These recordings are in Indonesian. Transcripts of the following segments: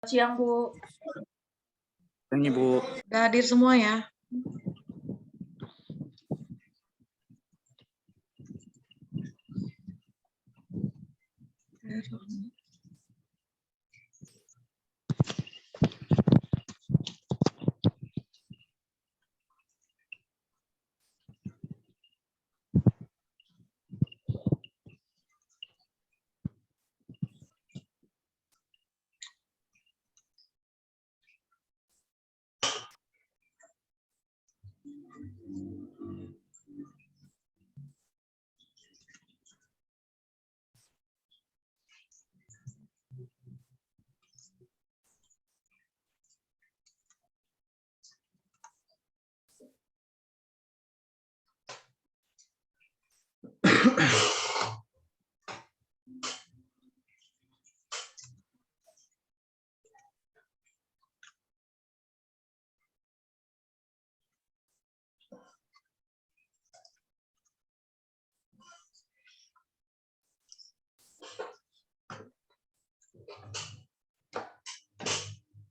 Siang, Bu. Ini Bu. Udah hadir semua ya?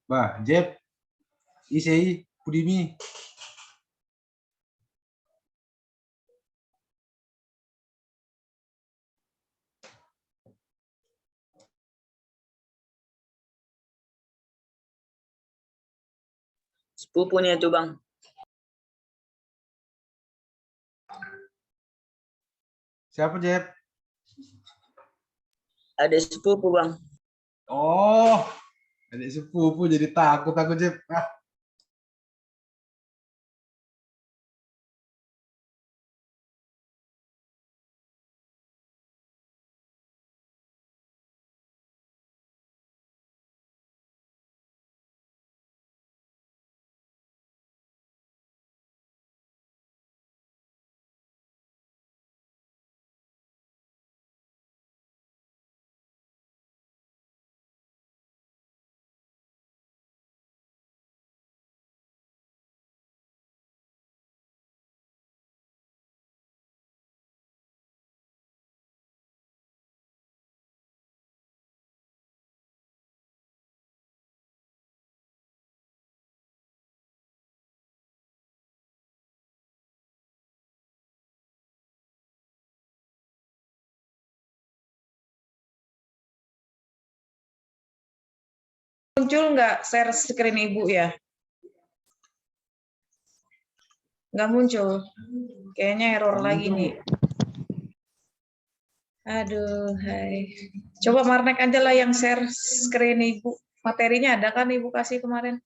Bah, Jeb, Isei, Pudimi. Sepupunya itu Bang. Siapa, Jeb? Ada sepupu Bang. Oh, adik sepupu jadi takut aku, Jeb. Ah. Muncul nggak share screen Ibu ya? Nggak muncul. Kayaknya error lagi nih. Aduh, hai. Coba Marnek aja lah yang share screen Ibu. Materinya ada kan Ibu kasih kemarin?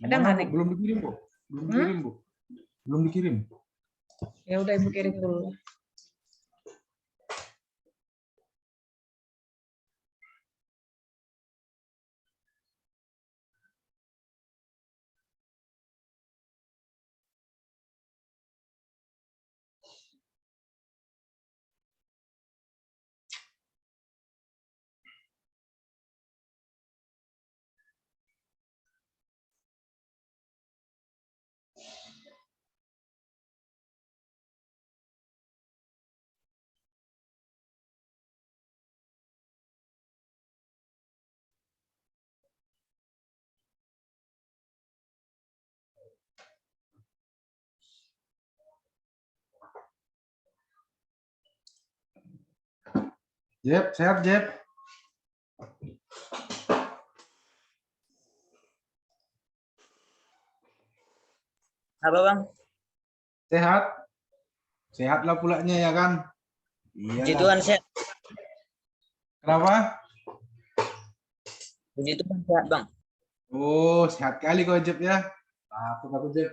Ada nggak nih? Belum dikirim, Bu. Belum dikirim, Bu. Belum dikirim. Ya udah Ibu kirim dulu. Jeb, sehat, Jeb. Apa Bang? Sehat. Sehatlah pulanya ya kan? Puji Iya. Tuhan sehat. Kenapa? Puji Tuhan sehat Bang. Oh, sehat kali kau, Jeb ya. Takut aku, Jeb.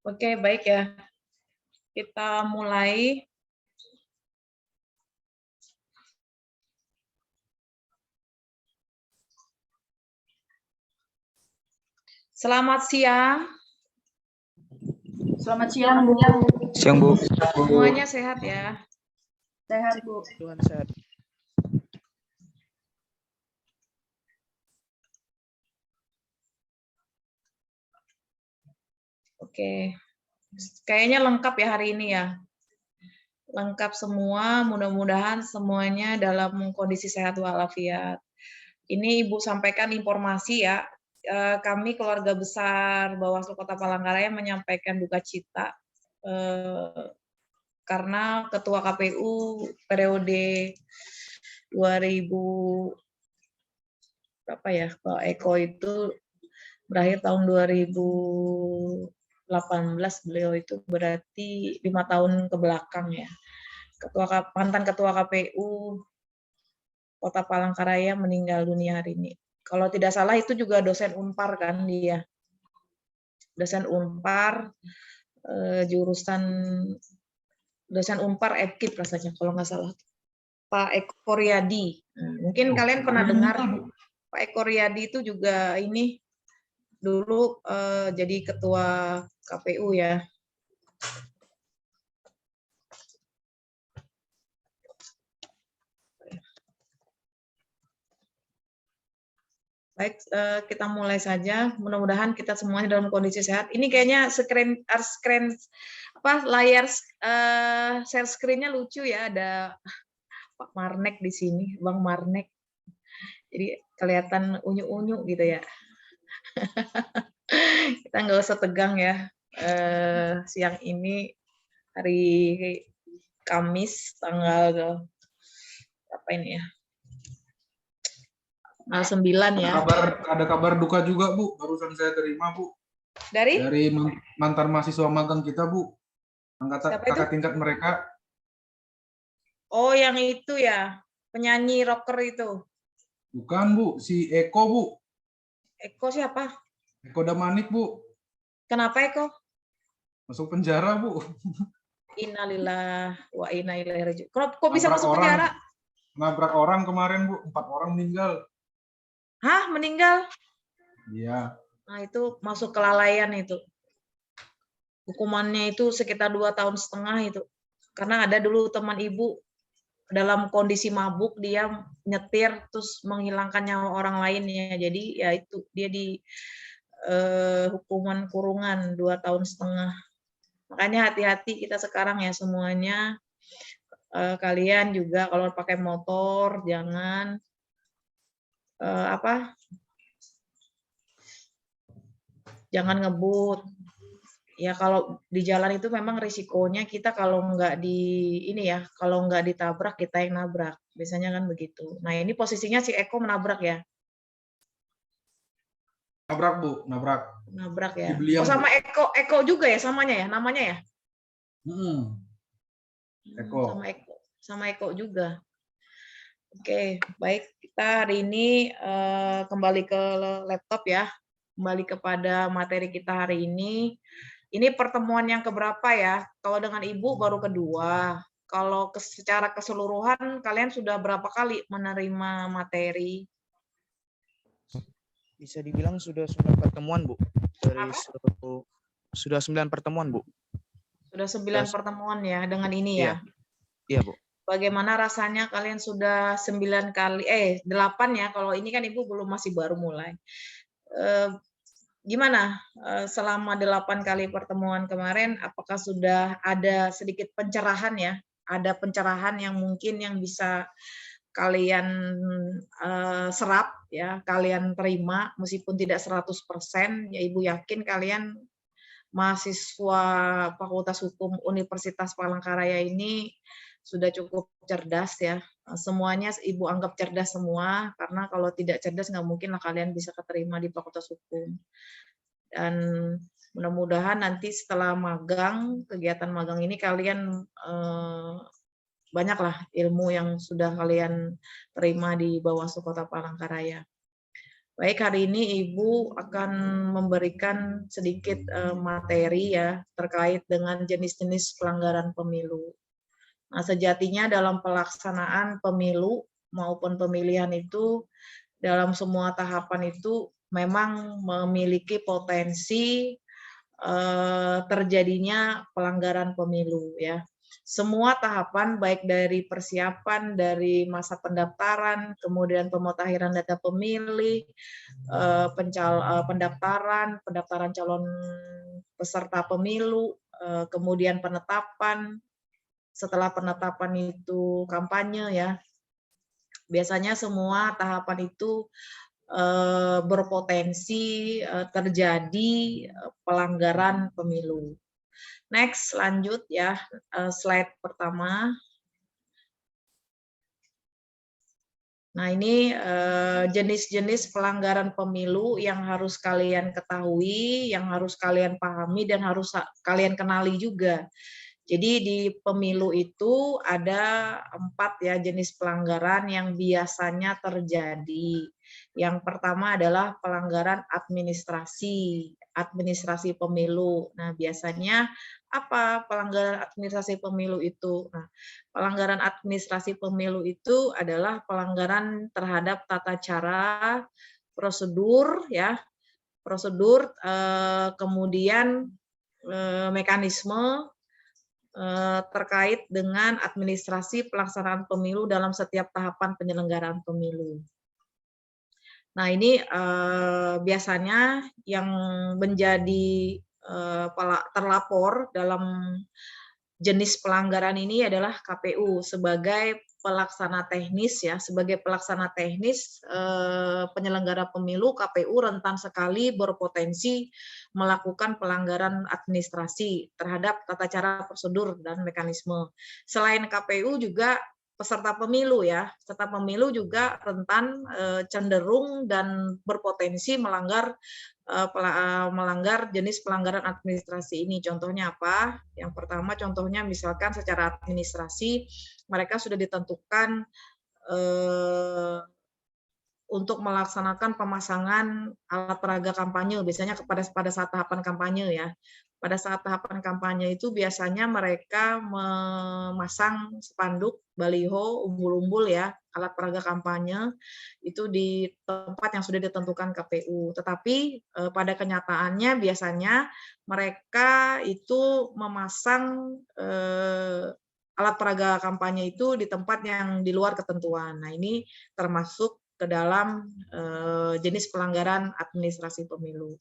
Oke, baik ya. Kita mulai. Selamat siang. Selamat siang, Bu. Siang, Bu. Semuanya sehat ya. Sehat, Bu. Tuhan sehat. Oke. Kayaknya lengkap ya hari ini ya. Lengkap semua, mudah-mudahan semuanya dalam kondisi sehat walafiat. Ini Ibu sampaikan informasi ya, kami keluarga besar Bawaslu Kota Palangkaraya menyampaikan duka cita karena Ketua KPU periode 2000 berapa ya, Pak Eko itu berakhir tahun 2018, beliau itu berarti 5 tahun ke belakang ya. Mantan Ketua KPU Kota Palangkaraya meninggal dunia hari ini. Kalau tidak salah itu juga dosen Unpar kan dia. Dosen Unpar, jurusan dosen Unpar Epkip rasanya kalau nggak salah. Pak Eko Riyadi. Mungkin kalian pernah dengar Pak Eko Riyadi itu juga ini dulu jadi ketua KPU ya. Baik, kita mulai saja. Mudah-mudahan kita semuanya dalam kondisi sehat. Ini kayaknya layar share screen-nya lucu ya. Ada Pak Marnek di sini, Bang Marnek. Jadi kelihatan unyu-unyu gitu ya. Kita nggak usah tegang ya. Siang ini hari Kamis tanggal apa ini ya? Tanggal 9 ya. Ada kabar duka juga, Bu. Barusan saya terima, Bu. Dari Mantan mahasiswa magang kita, Bu. Siapa itu? Kakak tingkat mereka. Oh, yang itu ya, penyanyi rocker itu. Bukan, Bu. Si Eko, Bu. Eko siapa? Eko Damanik, Bu. Kenapa Eko? Masuk penjara, Bu. Innalillah wa inna ilaihi raji'un. Kok bisa Nabrak masuk orang. penjara? Nabrak orang kemarin, Bu. 4 orang meninggal. Hah, meninggal? Iya. Nah, itu masuk kelalaian itu. Hukumannya itu sekitar 2,5 tahun itu. Karena ada dulu teman ibu dalam kondisi mabuk, dia nyetir terus menghilangkan nyawa orang lain ya. Jadi ya itu dia di hukuman kurungan 2,5 tahun. Makanya hati-hati kita sekarang ya semuanya. Kalian juga kalau pakai motor jangan jangan ngebut. Ya kalau di jalan itu memang risikonya kita kalau nggak kalau nggak ditabrak kita yang nabrak. Biasanya kan begitu. Nah ini posisinya si Eko menabrak ya. Nabrak, Bu. Nabrak. Nabrak ya. Beliau, sama Eko juga ya samanya ya, namanya ya? Eko. Sama Eko juga. Oke, baik. Kita hari ini kembali ke laptop ya. Kembali kepada materi kita hari ini. Ini pertemuan yang keberapa ya? Kalau dengan Ibu baru kedua. Kalau secara keseluruhan kalian sudah berapa kali menerima materi? Bisa dibilang sudah 9 pertemuan, Bu. Sudah 9 pertemuan, Bu. Sudah 9 pertemuan ya dengan ini ya? Iya, Bu. Bagaimana rasanya kalian sudah 8 ya, kalau ini kan Ibu masih baru mulai. Gimana selama 8 kali pertemuan kemarin, apakah sudah ada sedikit pencerahan ya? Ada pencerahan yang mungkin yang bisa kalian serap ya, kalian terima meskipun tidak 100%, ya Ibu yakin kalian mahasiswa Fakultas Hukum Universitas Palangkaraya ini sudah cukup cerdas ya. Semuanya Ibu anggap cerdas semua, karena kalau tidak cerdas nggak mungkin lah kalian bisa keterima di Fakultas Hukum. Dan mudah-mudahan nanti setelah magang, kegiatan magang ini kalian banyaklah ilmu yang sudah kalian terima di Bawaslu Kota Palangkaraya. Baik, hari ini Ibu akan memberikan sedikit materi ya terkait dengan jenis-jenis pelanggaran pemilu. Nah, sejatinya dalam pelaksanaan pemilu maupun pemilihan itu dalam semua tahapan itu memang memiliki potensi terjadinya pelanggaran pemilu ya. Semua tahapan baik dari persiapan, dari masa pendaftaran, kemudian pemutakhiran data pemilih, pendaftaran calon peserta pemilu, kemudian penetapan, setelah penetapan itu kampanye ya. Biasanya semua tahapan itu berpotensi terjadi pelanggaran pemilu. Next, lanjut ya, slide pertama. Nah, ini jenis-jenis pelanggaran pemilu yang harus kalian ketahui, yang harus kalian pahami, dan harus kalian kenali juga. Jadi di pemilu itu ada 4 ya jenis pelanggaran yang biasanya terjadi. Yang pertama adalah pelanggaran administrasi pemilu. Nah, biasanya apa pelanggaran administrasi pemilu itu? Nah, pelanggaran administrasi pemilu itu adalah pelanggaran terhadap tata cara, prosedur ya, kemudian mekanisme terkait dengan administrasi pelaksanaan pemilu dalam setiap tahapan penyelenggaraan pemilu. Nah, ini biasanya yang menjadi terlapor dalam jenis pelanggaran ini adalah KPU sebagai pelaksana teknis ya, sebagai pelaksana teknis penyelenggara pemilu. KPU rentan sekali berpotensi melakukan pelanggaran administrasi terhadap tata cara, prosedur, dan mekanisme. Selain KPU juga peserta pemilu ya, peserta pemilu juga rentan cenderung dan berpotensi melanggar jenis pelanggaran administrasi ini. Contohnya apa? Yang pertama contohnya misalkan secara administrasi mereka sudah ditentukan untuk melaksanakan pemasangan alat peraga kampanye, biasanya pada saat tahapan kampanye ya. Pada saat tahapan kampanye itu biasanya mereka memasang spanduk, baliho, umbul-umbul ya, alat peraga kampanye itu di tempat yang sudah ditentukan KPU. Tetapi pada kenyataannya biasanya mereka itu memasang alat peraga kampanye itu di tempat yang di luar ketentuan. Nah, ini termasuk ke dalam jenis pelanggaran administrasi pemilu.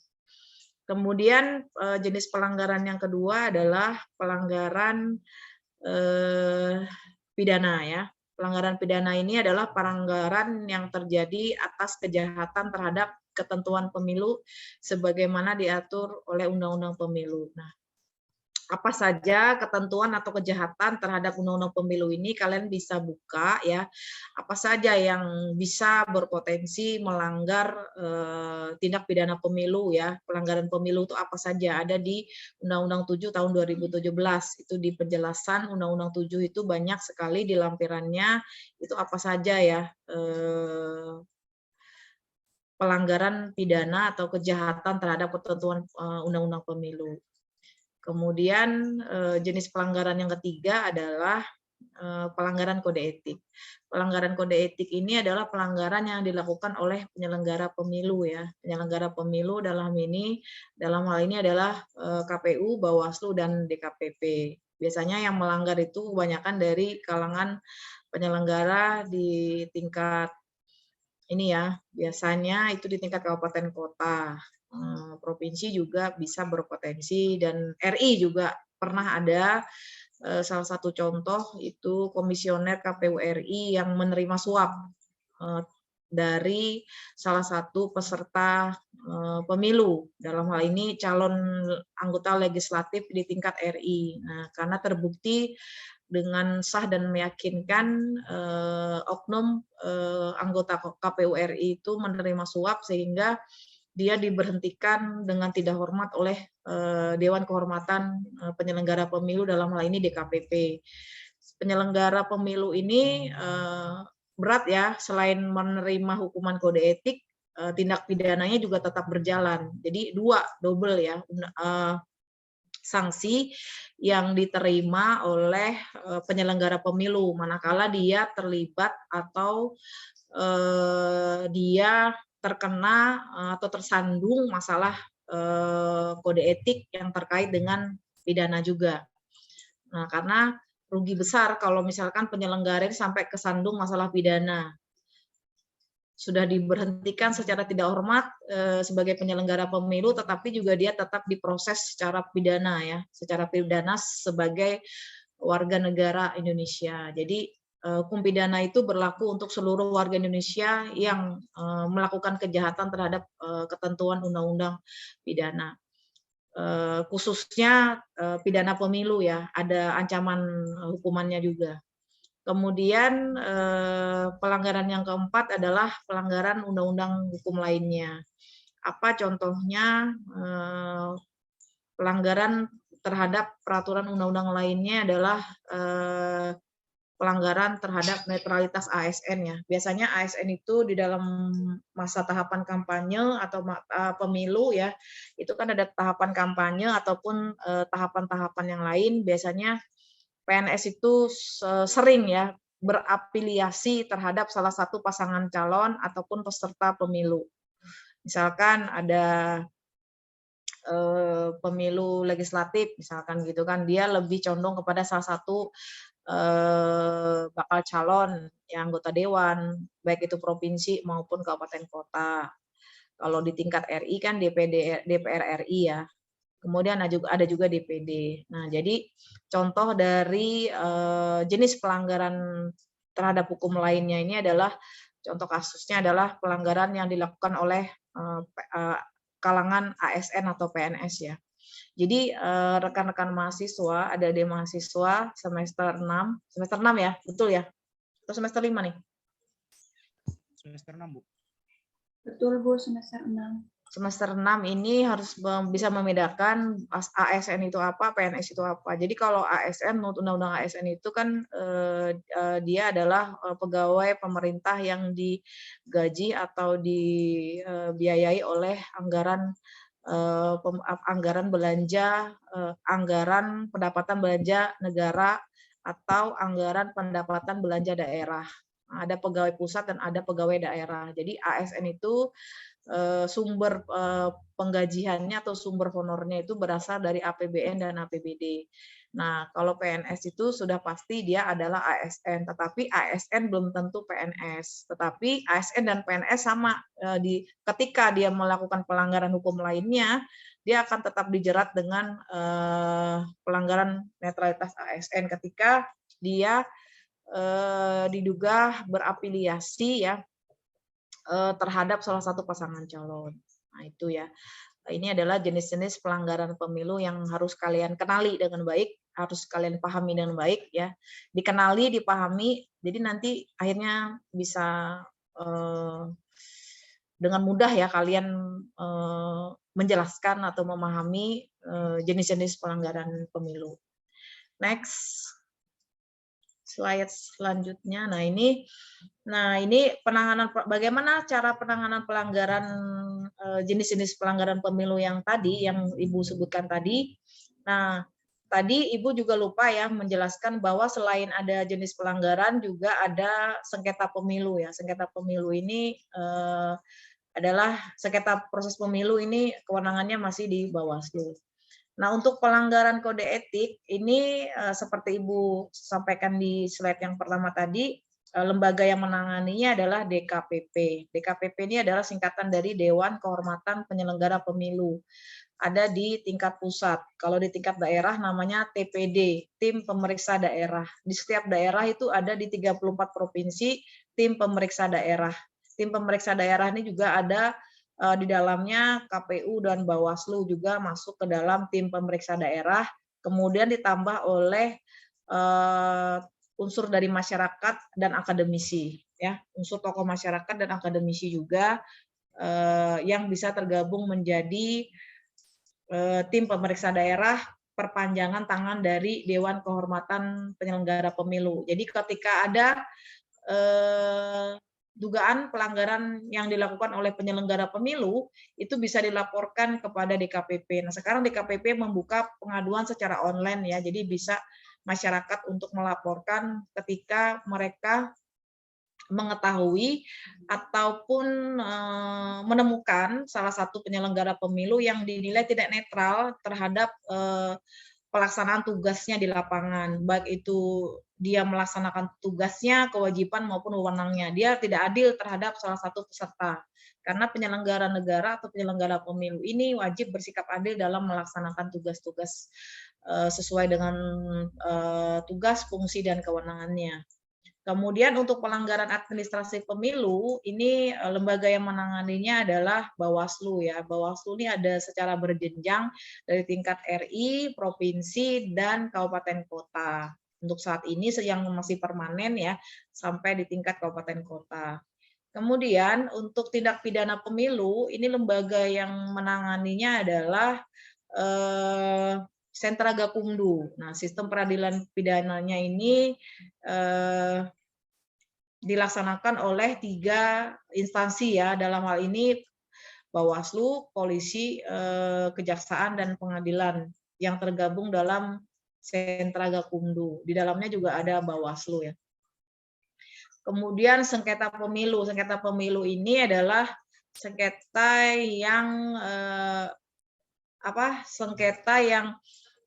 Kemudian jenis pelanggaran yang kedua adalah pelanggaran pidana ya. Pelanggaran pidana ini adalah pelanggaran yang terjadi atas kejahatan terhadap ketentuan pemilu sebagaimana diatur oleh Undang-Undang Pemilu. Nah, apa saja ketentuan atau kejahatan terhadap Undang-Undang Pemilu ini kalian bisa buka ya. Apa saja yang bisa berpotensi melanggar tindak pidana pemilu ya. Pelanggaran pemilu itu apa saja ada di Undang-Undang 7 tahun 2017. Itu di penjelasan Undang-Undang 7 itu banyak sekali di lampirannya itu apa saja ya pelanggaran pidana atau kejahatan terhadap ketentuan Undang-Undang Pemilu. Kemudian jenis pelanggaran yang ketiga adalah pelanggaran kode etik. Pelanggaran kode etik ini adalah pelanggaran yang dilakukan oleh penyelenggara pemilu ya. Penyelenggara pemilu dalam hal ini adalah KPU, Bawaslu, dan DKPP. Biasanya yang melanggar itu kebanyakan dari kalangan penyelenggara di tingkat ini ya. Biasanya itu di tingkat kabupaten kota. Provinsi juga bisa berpotensi dan RI juga pernah ada salah satu contoh itu komisioner KPU RI yang menerima suap dari salah satu peserta pemilu, dalam hal ini calon anggota legislatif di tingkat RI. Nah, karena terbukti dengan sah dan meyakinkan oknum anggota KPU RI itu menerima suap sehingga dia diberhentikan dengan tidak hormat oleh Dewan Kehormatan Penyelenggara Pemilu, dalam hal ini DKPP. Penyelenggara pemilu ini berat ya, selain menerima hukuman kode etik, tindak pidananya juga tetap berjalan. Jadi double ya sanksi yang diterima oleh penyelenggara pemilu manakala dia terlibat atau dia terkena atau tersandung masalah kode etik yang terkait dengan pidana juga. Nah, karena rugi besar kalau misalkan penyelenggara sampai kesandung masalah pidana. Sudah diberhentikan secara tidak hormat sebagai penyelenggara pemilu, tetapi juga dia tetap diproses secara pidana ya, secara pidana sebagai warga negara Indonesia. Jadi hukum pidana itu berlaku untuk seluruh warga Indonesia yang melakukan kejahatan terhadap ketentuan undang-undang pidana. Khususnya pidana pemilu ya, ada ancaman hukumannya juga. Kemudian pelanggaran yang keempat adalah pelanggaran undang-undang hukum lainnya. Apa contohnya? Pelanggaran terhadap peraturan undang-undang lainnya adalah pelanggaran terhadap netralitas ASN ya. Biasanya ASN itu di dalam masa tahapan kampanye atau pemilu ya, itu kan ada tahapan kampanye ataupun tahapan-tahapan yang lain. Biasanya PNS itu sering ya berafiliasi terhadap salah satu pasangan calon ataupun peserta pemilu. Misalkan ada pemilu legislatif, misalkan gitu kan, dia lebih condong kepada salah satu bakal calon yang anggota dewan, baik itu provinsi maupun kabupaten kota. Kalau di tingkat RI kan DPR RI ya. Kemudian ada juga DPD. Nah, jadi contoh dari jenis pelanggaran terhadap hukum lainnya ini adalah, contoh kasusnya adalah pelanggaran yang dilakukan oleh kalangan ASN atau PNS ya. Jadi rekan-rekan mahasiswa, ada di mahasiswa semester 6 ya, betul ya? Atau semester 5 nih? Semester 6, Bu. Betul, Bu, semester 6. Semester 6 ini harus bisa membedakan ASN itu apa, PNS itu apa. Jadi kalau ASN, menurut Undang-Undang ASN itu kan dia adalah pegawai pemerintah yang digaji atau dibiayai oleh anggaran belanja, anggaran pendapatan belanja negara atau anggaran pendapatan belanja daerah. Ada pegawai pusat dan ada pegawai daerah. Jadi ASN itu sumber penggajiannya atau sumber honornya itu berasal dari APBN dan APBD. Nah, kalau PNS itu sudah pasti dia adalah ASN, tetapi ASN belum tentu PNS. Tetapi ASN dan PNS sama, ketika dia melakukan pelanggaran hukum lainnya, dia akan tetap dijerat dengan pelanggaran netralitas ASN ketika dia diduga berafiliasi ya terhadap salah satu pasangan calon. Nah, itu ya. Ini adalah jenis-jenis pelanggaran pemilu yang harus kalian kenali dengan baik, harus kalian pahami dengan baik ya. Dikenali, dipahami, jadi nanti akhirnya bisa dengan mudah ya kalian menjelaskan atau memahami jenis-jenis pelanggaran pemilu. Next. Slide selanjutnya. Nah ini penanganan, bagaimana cara penanganan pelanggaran jenis-jenis pelanggaran pemilu yang tadi yang Ibu sebutkan tadi. Nah tadi Ibu juga lupa ya menjelaskan bahwa selain ada jenis pelanggaran juga ada sengketa pemilu ya. Sengketa pemilu ini adalah sengketa proses pemilu ini kewenangannya masih di Bawaslu. Nah, untuk pelanggaran kode etik ini seperti Ibu sampaikan di slide yang pertama tadi, lembaga yang menanganinya adalah DKPP. DKPP ini adalah singkatan dari Dewan Kehormatan Penyelenggara Pemilu. Ada di tingkat pusat. Kalau di tingkat daerah namanya TPD, Tim Pemeriksa Daerah. Di setiap daerah itu ada di 34 provinsi tim pemeriksa daerah. Tim pemeriksa daerah ini juga ada di dalamnya KPU dan Bawaslu juga masuk ke dalam tim pemeriksa daerah, kemudian ditambah oleh unsur dari masyarakat dan akademisi, ya, unsur tokoh masyarakat dan akademisi juga yang bisa tergabung menjadi tim pemeriksa daerah perpanjangan tangan dari Dewan Kehormatan Penyelenggara Pemilu. Jadi ketika ada dugaan pelanggaran yang dilakukan oleh penyelenggara pemilu itu bisa dilaporkan kepada DKPP. Nah, sekarang DKPP membuka pengaduan secara online ya, jadi bisa masyarakat untuk melaporkan ketika mereka mengetahui ataupun menemukan salah satu penyelenggara pemilu yang dinilai tidak netral terhadap pelaksanaan tugasnya di lapangan, baik itu dia melaksanakan tugasnya, kewajiban maupun wewenangnya. Dia tidak adil terhadap salah satu peserta. Karena penyelenggara negara atau penyelenggara pemilu ini wajib bersikap adil dalam melaksanakan tugas-tugas sesuai dengan tugas, fungsi, dan kewenangannya. Kemudian untuk pelanggaran administrasi pemilu, ini lembaga yang menanganinya adalah Bawaslu ya. Bawaslu ini ada secara berjenjang dari tingkat RI, provinsi, dan kabupaten kota. Untuk saat ini yang masih permanen ya, sampai di tingkat kabupaten kota. Kemudian untuk tindak pidana pemilu, ini lembaga yang menanganinya adalah Sentra Gakumdu. Nah, sistem peradilan pidananya ini dilaksanakan oleh 3 instansi ya, dalam hal ini Bawaslu, polisi, kejaksaan, dan pengadilan yang tergabung dalam Sentra Gakumdu. Di dalamnya juga ada Bawaslu ya. Kemudian sengketa pemilu. Sengketa pemilu ini adalah sengketa yang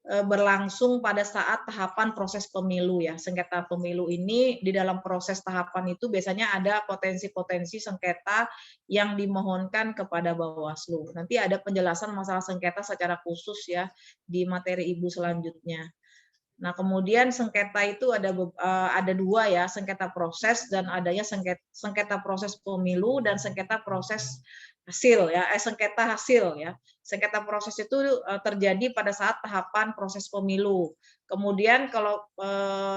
berlangsung pada saat tahapan proses pemilu ya. Sengketa pemilu ini di dalam proses tahapan itu biasanya ada potensi-potensi sengketa yang dimohonkan kepada Bawaslu. Nanti ada penjelasan masalah sengketa secara khusus ya di materi Ibu selanjutnya. Nah, kemudian sengketa itu ada 2 ya, sengketa proses dan adanya sengketa proses pemilu dan sengketa proses hasil ya, sengketa hasil ya. Sengketa proses itu terjadi pada saat tahapan proses pemilu. Kemudian kalau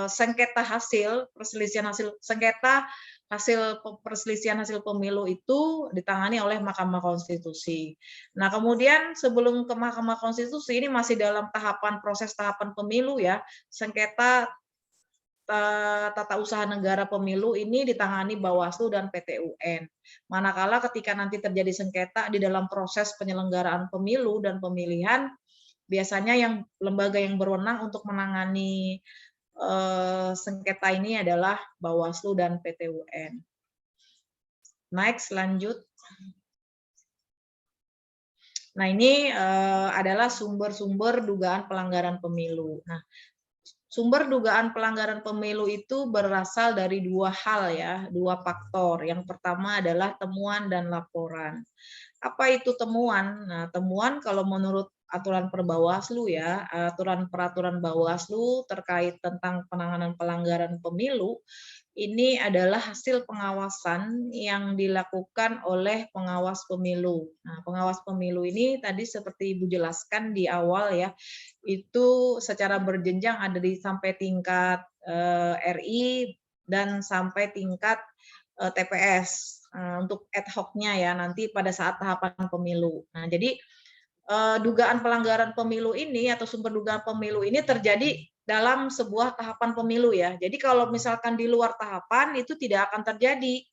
sengketa hasil, sengketa hasil perselisihan hasil pemilu itu ditangani oleh Mahkamah Konstitusi. Nah, kemudian sebelum ke Mahkamah Konstitusi ini masih dalam proses tahapan pemilu ya, sengketa tata usaha negara pemilu ini ditangani Bawaslu dan PT UN. Manakala ketika nanti terjadi sengketa di dalam proses penyelenggaraan pemilu dan pemilihan, biasanya lembaga yang berwenang untuk menangani sengketa ini adalah Bawaslu dan PT UN. Next, lanjut. Nah, ini adalah sumber-sumber dugaan pelanggaran pemilu. Nah, sumber dugaan pelanggaran pemilu itu berasal dari 2 hal ya, 2 faktor. Yang pertama adalah temuan dan laporan. Apa itu temuan? Nah, temuan kalau menurut aturan Perbawaslu ya, peraturan Bawaslu terkait tentang penanganan pelanggaran pemilu, ini adalah hasil pengawasan yang dilakukan oleh pengawas pemilu. Nah, pengawas pemilu ini tadi seperti Ibu jelaskan di awal ya, itu secara berjenjang ada sampai tingkat RI dan sampai tingkat TPS untuk ad hoc-nya ya nanti pada saat tahapan pemilu. Nah, jadi dugaan pelanggaran pemilu ini atau sumber dugaan pemilu ini terjadi dalam sebuah tahapan pemilu ya. Jadi kalau misalkan di luar tahapan itu tidak akan terjadi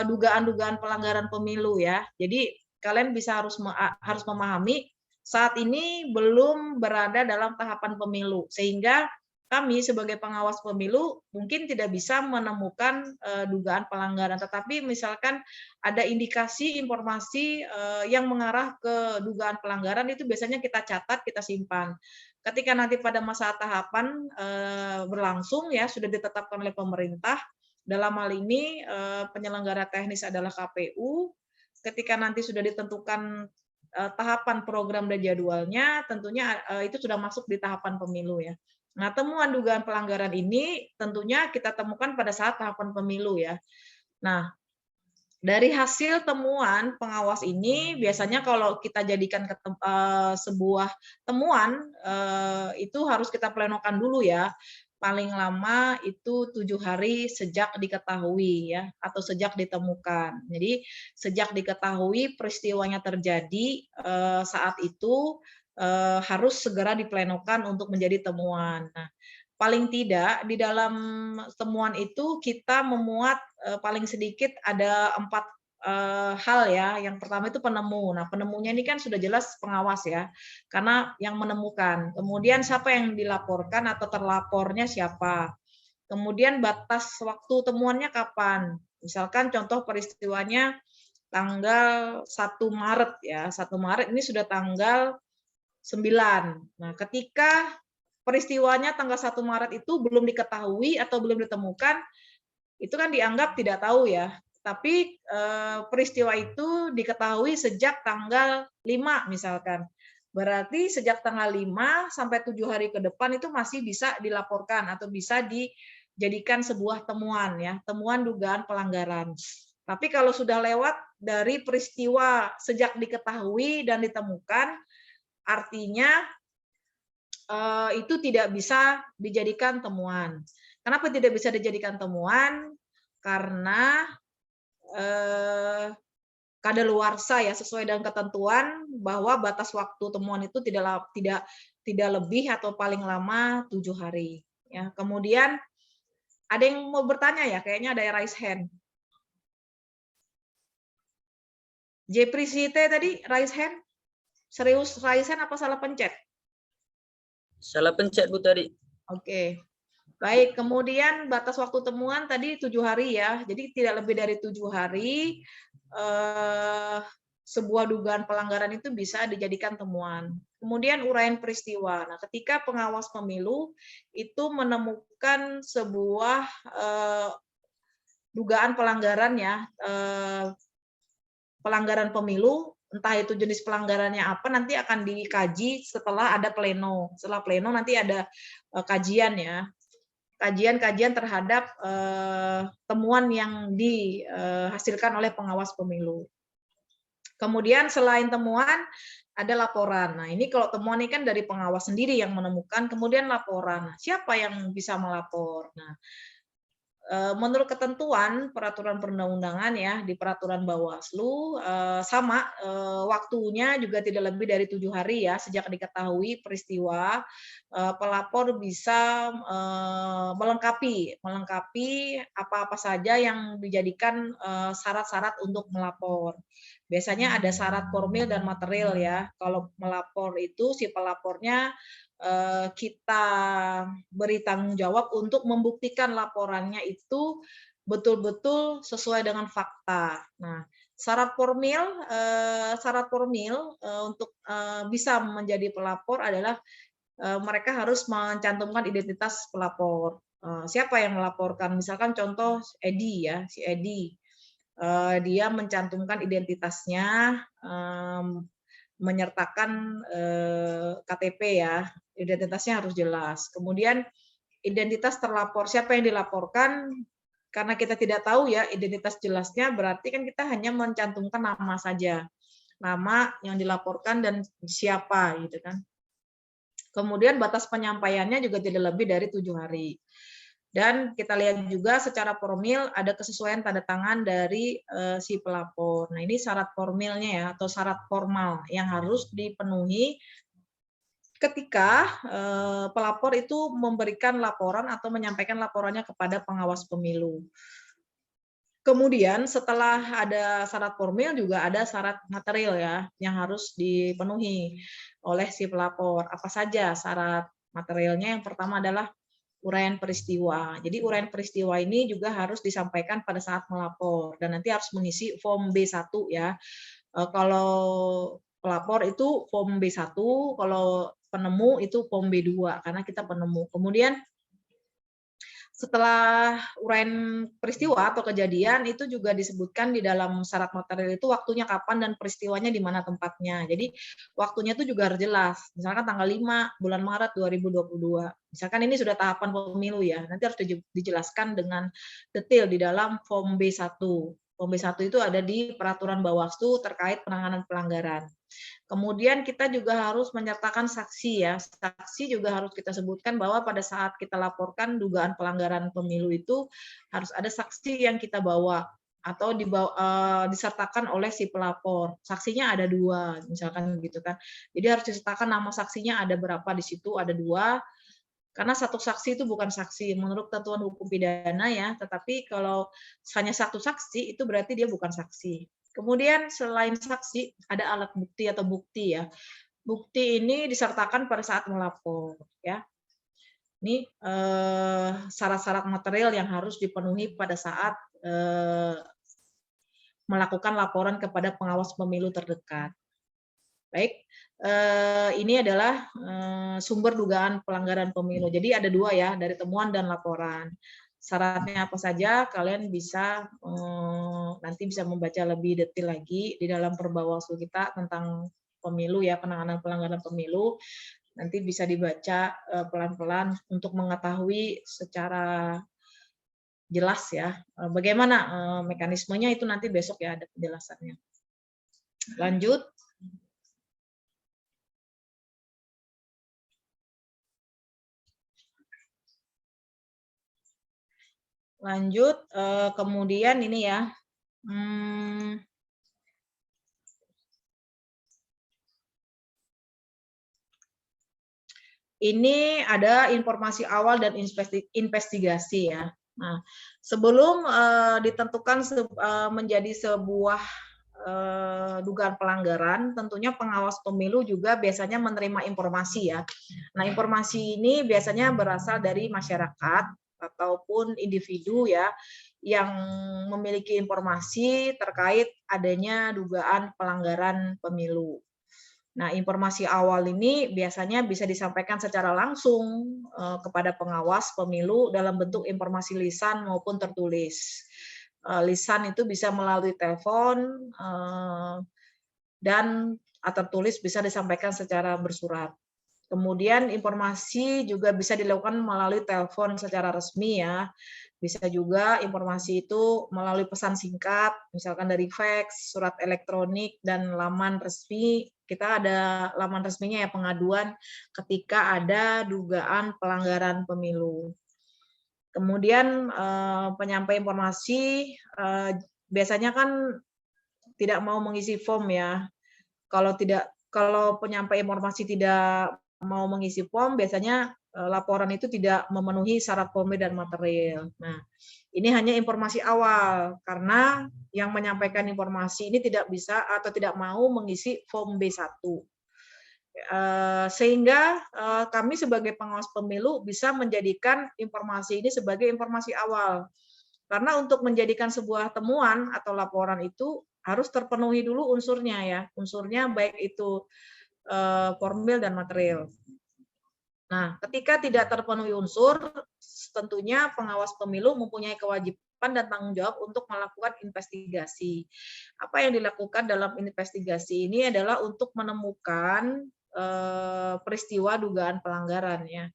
dugaan-dugaan pelanggaran pemilu ya. Jadi kalian bisa harus memahami saat ini belum berada dalam tahapan pemilu sehingga kami sebagai pengawas pemilu mungkin tidak bisa menemukan dugaan pelanggaran, tetapi misalkan ada indikasi informasi yang mengarah ke dugaan pelanggaran itu biasanya kita catat, kita simpan. Ketika nanti pada masa tahapan berlangsung ya sudah ditetapkan oleh pemerintah, dalam hal ini penyelenggara teknis adalah KPU. Ketika nanti sudah ditentukan tahapan program dan jadwalnya, tentunya itu sudah masuk di tahapan pemilu ya. Nah, temuan dugaan pelanggaran ini tentunya kita temukan pada saat tahapan pemilu ya. Nah, dari hasil temuan pengawas ini biasanya kalau kita jadikan sebuah temuan itu harus kita plenokan dulu ya. Paling lama itu 7 hari sejak diketahui ya atau sejak ditemukan. Jadi sejak diketahui peristiwanya terjadi saat itu harus segera diplenokan untuk menjadi temuan. Nah, paling tidak di dalam temuan itu kita memuat paling sedikit ada 4 hal ya. Yang pertama itu penemu. Nah, penemunya ini kan sudah jelas pengawas ya, karena yang menemukan. Kemudian siapa yang dilaporkan atau terlapornya siapa. Kemudian batas waktu temuannya kapan. Misalkan contoh peristiwanya tanggal 1 Maret ya. 1 Maret ini sudah tanggal 9. Nah, ketika peristiwanya tanggal 1 Maret itu belum diketahui atau belum ditemukan, itu kan dianggap tidak tahu ya. Tapi peristiwa itu diketahui sejak tanggal 5 misalkan. Berarti sejak tanggal 5 sampai 7 hari ke depan itu masih bisa dilaporkan atau bisa dijadikan sebuah temuan ya, temuan dugaan pelanggaran. Tapi kalau sudah lewat dari peristiwa sejak diketahui dan ditemukan, artinya itu tidak bisa dijadikan temuan. Kenapa tidak bisa dijadikan temuan? Karena kadaluarsa ya, sesuai dengan ketentuan bahwa batas waktu temuan itu tidak lebih atau paling lama 7 hari. Ya, kemudian ada yang mau bertanya ya, kayaknya ada yang raise hand. Jeprisite tadi raise hand? Serius raise hand apa salah pencet? Salah pencet Bu tadi. Oke. Baik, kemudian batas waktu temuan tadi 7 hari ya. Jadi tidak lebih dari 7 hari sebuah dugaan pelanggaran itu bisa dijadikan temuan. Kemudian uraian peristiwa. Nah, ketika pengawas pemilu itu menemukan sebuah dugaan pelanggaran ya, pelanggaran pemilu, entah itu jenis pelanggarannya apa, nanti akan dikaji setelah ada pleno. Setelah pleno nanti ada kajian ya, kajian terhadap temuan yang dihasilkan oleh pengawas pemilu. Kemudian selain temuan ada laporan. Nah, ini kalau temuan ini kan dari pengawas sendiri yang menemukan, kemudian laporan. Nah, siapa yang bisa melapor? Nah, menurut ketentuan peraturan perundang-undangan ya, di peraturan Bawaslu sama waktunya juga tidak lebih dari 7 hari ya, sejak diketahui peristiwa pelapor bisa melengkapi apa-apa saja yang dijadikan syarat-syarat untuk melapor. Biasanya ada syarat formil dan material ya. Kalau melapor itu si pelapornya kita beri tanggung jawab untuk membuktikan laporannya itu betul-betul sesuai dengan fakta. Nah, syarat formil untuk bisa menjadi pelapor adalah mereka harus mencantumkan identitas pelapor. Siapa yang melaporkan? Misalkan contoh Edi ya, si Edi. Dia mencantumkan identitasnya, menyertakan KTP ya, identitasnya harus jelas. Kemudian identitas terlapor, siapa yang dilaporkan, karena kita tidak tahu ya identitas jelasnya, berarti kan kita hanya mencantumkan nama saja, nama yang dilaporkan dan siapa gitu kan. Kemudian batas penyampaiannya juga tidak lebih dari 7 hari. Dan kita lihat juga secara formil ada kesesuaian tanda tangan dari si pelapor. Nah, ini syarat formilnya ya, atau syarat formal yang harus dipenuhi ketika pelapor itu memberikan laporan atau menyampaikan laporannya kepada pengawas pemilu. Kemudian setelah ada syarat formil juga ada syarat material ya, yang harus dipenuhi oleh si pelapor. Apa saja syarat materialnya? Yang pertama adalah uraian peristiwa. Jadi uraian peristiwa ini juga harus disampaikan pada saat melapor dan nanti harus mengisi form B1 ya. Kalau pelapor itu form B1, kalau penemu itu form B2 karena kita penemu. Kemudian setelah uraian peristiwa atau kejadian itu juga disebutkan di dalam syarat material itu waktunya kapan dan peristiwanya di mana tempatnya. Jadi waktunya itu juga harus jelas. Misalkan tanggal 5 bulan Maret 2022. Misalkan ini sudah tahapan pemilu ya. Nanti harus dijelaskan dengan detail di dalam form B1. Form B1 itu ada di peraturan Bawaslu terkait penanganan pelanggaran. Kemudian kita juga harus menyertakan saksi ya. Saksi juga harus kita sebutkan bahwa pada saat kita laporkan dugaan pelanggaran pemilu itu harus ada saksi yang kita bawa atau disertakan oleh si pelapor. Saksinya ada 2, misalkan gitu kan. Jadi harus disertakan nama saksinya ada berapa di situ, ada 2. Karena satu saksi itu bukan saksi menurut ketentuan hukum pidana ya, tetapi kalau hanya satu saksi itu berarti dia bukan saksi. Kemudian selain saksi ada alat bukti atau bukti ya. Bukti ini disertakan pada saat melapor ya. Ini syarat-syarat material yang harus dipenuhi pada saat melakukan laporan kepada pengawas pemilu terdekat. Baik, ini adalah sumber dugaan pelanggaran pemilu. Jadi ada dua ya, dari temuan dan laporan. Syaratnya apa saja, kalian bisa nanti bisa membaca lebih detail lagi di dalam Perbawaslu kita tentang pemilu ya, penanganan pelanggaran pemilu. Nanti bisa dibaca pelan-pelan untuk mengetahui secara jelas ya bagaimana mekanismenya, itu nanti besok ya ada penjelasannya. Lanjut. Kemudian ini ya. Ini ada informasi awal dan investigasi ya. Nah, sebelum ditentukan menjadi sebuah dugaan pelanggaran, tentunya pengawas pemilu juga biasanya menerima informasi ya. Nah, informasi ini biasanya berasal dari masyarakat ataupun individu ya yang memiliki informasi terkait adanya dugaan pelanggaran pemilu. Nah, informasi awal ini biasanya bisa disampaikan secara langsung kepada pengawas pemilu dalam bentuk informasi lisan maupun tertulis. Lisan itu bisa melalui telepon dan tertulis bisa disampaikan secara bersurat. Kemudian informasi juga bisa dilakukan melalui telepon secara resmi ya. Bisa juga informasi itu melalui pesan singkat, misalkan dari fax, surat elektronik, dan laman resmi. Kita ada laman resminya ya, pengaduan ketika ada dugaan pelanggaran pemilu. Kemudian penyampai informasi biasanya kan tidak mau mengisi form ya. Kalau penyampai informasi tidak mau mengisi form, biasanya laporan itu tidak memenuhi syarat formil dan material. Nah, ini hanya informasi awal karena yang menyampaikan informasi ini tidak bisa atau tidak mau mengisi form B1. Sehingga kami sebagai pengawas pemilu bisa menjadikan informasi ini sebagai informasi awal. Karena untuk menjadikan sebuah temuan atau laporan itu harus terpenuhi dulu unsurnya ya. Unsurnya baik itu formil dan material. Nah, ketika tidak terpenuhi unsur, tentunya pengawas pemilu mempunyai kewajiban dan tanggung jawab untuk melakukan investigasi. Apa yang dilakukan dalam investigasi ini adalah untuk menemukan peristiwa dugaan pelanggaran ya.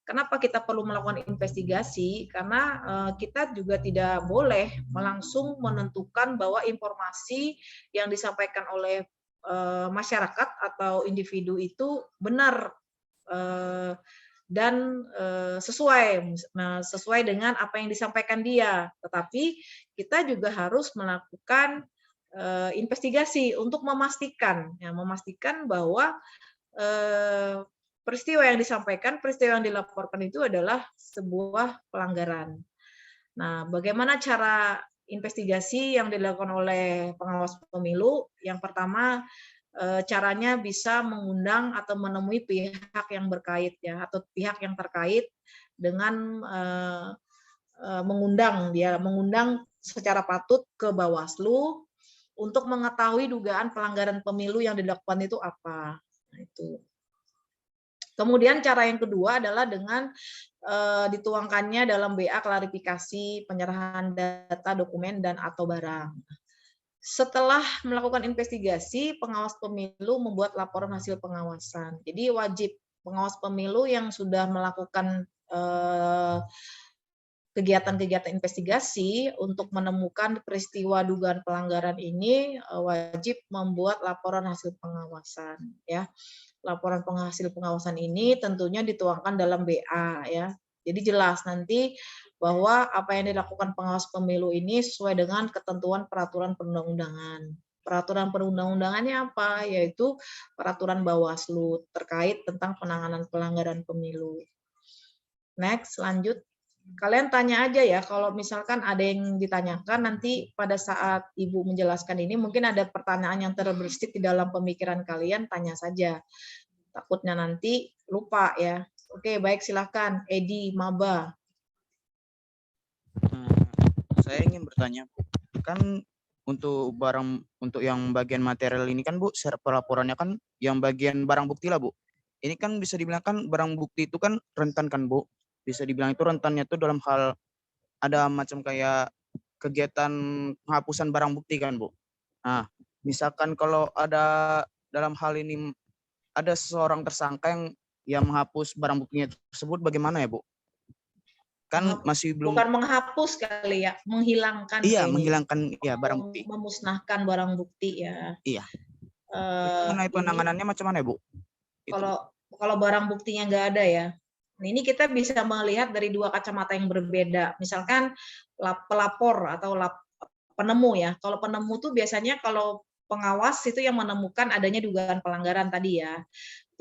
Kenapa kita perlu melakukan investigasi? Karena kita juga tidak boleh langsung menentukan bahwa informasi yang disampaikan oleh masyarakat atau individu itu benar dan sesuai dengan apa yang disampaikan dia. Tetapi kita juga harus melakukan investigasi untuk memastikan bahwa peristiwa yang disampaikan, peristiwa yang dilaporkan itu adalah sebuah pelanggaran. Nah, bagaimana cara investigasi yang dilakukan oleh pengawas pemilu? Yang pertama, caranya bisa mengundang atau menemui pihak yang berkait ya, atau pihak yang terkait dengan mengundang secara patut ke Bawaslu untuk mengetahui dugaan pelanggaran pemilu yang dilakukan itu apa. Nah, itu. Kemudian cara yang kedua adalah dengan dituangkannya dalam BA klarifikasi penyerahan data, dokumen, dan atau barang. Setelah melakukan investigasi, pengawas pemilu membuat laporan hasil pengawasan. Jadi wajib pengawas pemilu yang sudah melakukan kegiatan-kegiatan investigasi untuk menemukan peristiwa dugaan pelanggaran ini wajib membuat laporan hasil pengawasan ya. Laporan hasil pengawasan ini tentunya dituangkan dalam BA ya. Jadi jelas nanti bahwa apa yang dilakukan pengawas pemilu ini sesuai dengan ketentuan peraturan perundang-undangan. Peraturan perundang-undangannya apa? Yaitu peraturan Bawaslu terkait tentang penanganan pelanggaran pemilu. Next, lanjut. Kalian tanya aja ya, kalau misalkan ada yang ditanyakan, nanti pada saat Ibu menjelaskan ini, mungkin ada pertanyaan yang terbersit di dalam pemikiran kalian, tanya saja. Takutnya nanti lupa ya. Oke, baik, silakan. Edi, Maba. Saya ingin bertanya, Bu. Kan untuk yang bagian material ini kan, Bu, pelaporannya kan yang bagian barang bukti lah, Bu. Ini kan bisa dibilang kan barang bukti itu kan rentan kan, Bu. Bisa dibilang itu rentannya itu dalam hal ada macam kayak kegiatan penghapusan barang bukti kan, Bu. Nah, misalkan kalau ada dalam hal ini ada seseorang tersangka yang menghapus barang buktinya tersebut, bagaimana ya, Bu? Kan masih belum. Bukan menghapus kali ya, menghilangkan. Iya, kayaknya. menghilangkan ya barang bukti. Memusnahkan barang bukti ya. Iya. Itu mengenai penanganannya macam mana, Bu? Kalau barang buktinya nggak ada ya. Nah, ini kita bisa melihat dari dua kacamata yang berbeda. Misalkan pelapor atau penemu ya. Kalau penemu tuh biasanya kalau pengawas itu yang menemukan adanya dugaan pelanggaran tadi ya.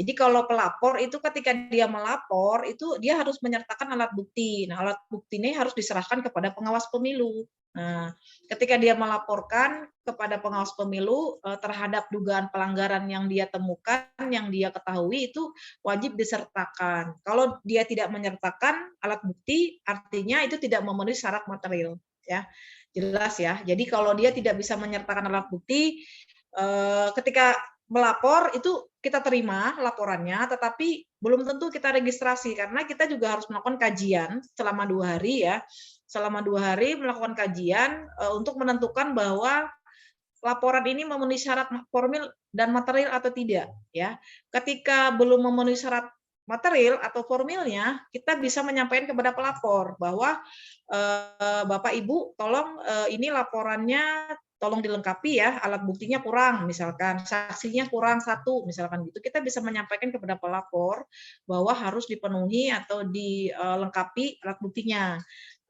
Jadi kalau pelapor itu ketika dia melapor itu dia harus menyertakan alat bukti. Nah, alat bukti ini harus diserahkan kepada pengawas pemilu. Nah, ketika dia melaporkan kepada pengawas pemilu terhadap dugaan pelanggaran yang dia temukan, yang dia ketahui itu wajib disertakan. Kalau dia tidak menyertakan alat bukti, artinya itu tidak memenuhi syarat material, ya. Jelas ya. Jadi kalau dia tidak bisa menyertakan alat bukti, ketika melapor itu kita terima laporannya, tetapi belum tentu kita registrasi karena kita juga harus melakukan kajian selama 2 hari ya. Selama 2 hari melakukan kajian untuk menentukan bahwa laporan ini memenuhi syarat formil dan material atau tidak ya. Ketika belum memenuhi syarat material atau formilnya, kita bisa menyampaikan kepada pelapor bahwa Bapak Ibu tolong ini laporannya tolong dilengkapi ya, alat buktinya kurang misalkan, saksinya kurang 1 misalkan gitu. Kita bisa menyampaikan kepada pelapor bahwa harus dipenuhi atau dilengkapi alat buktinya.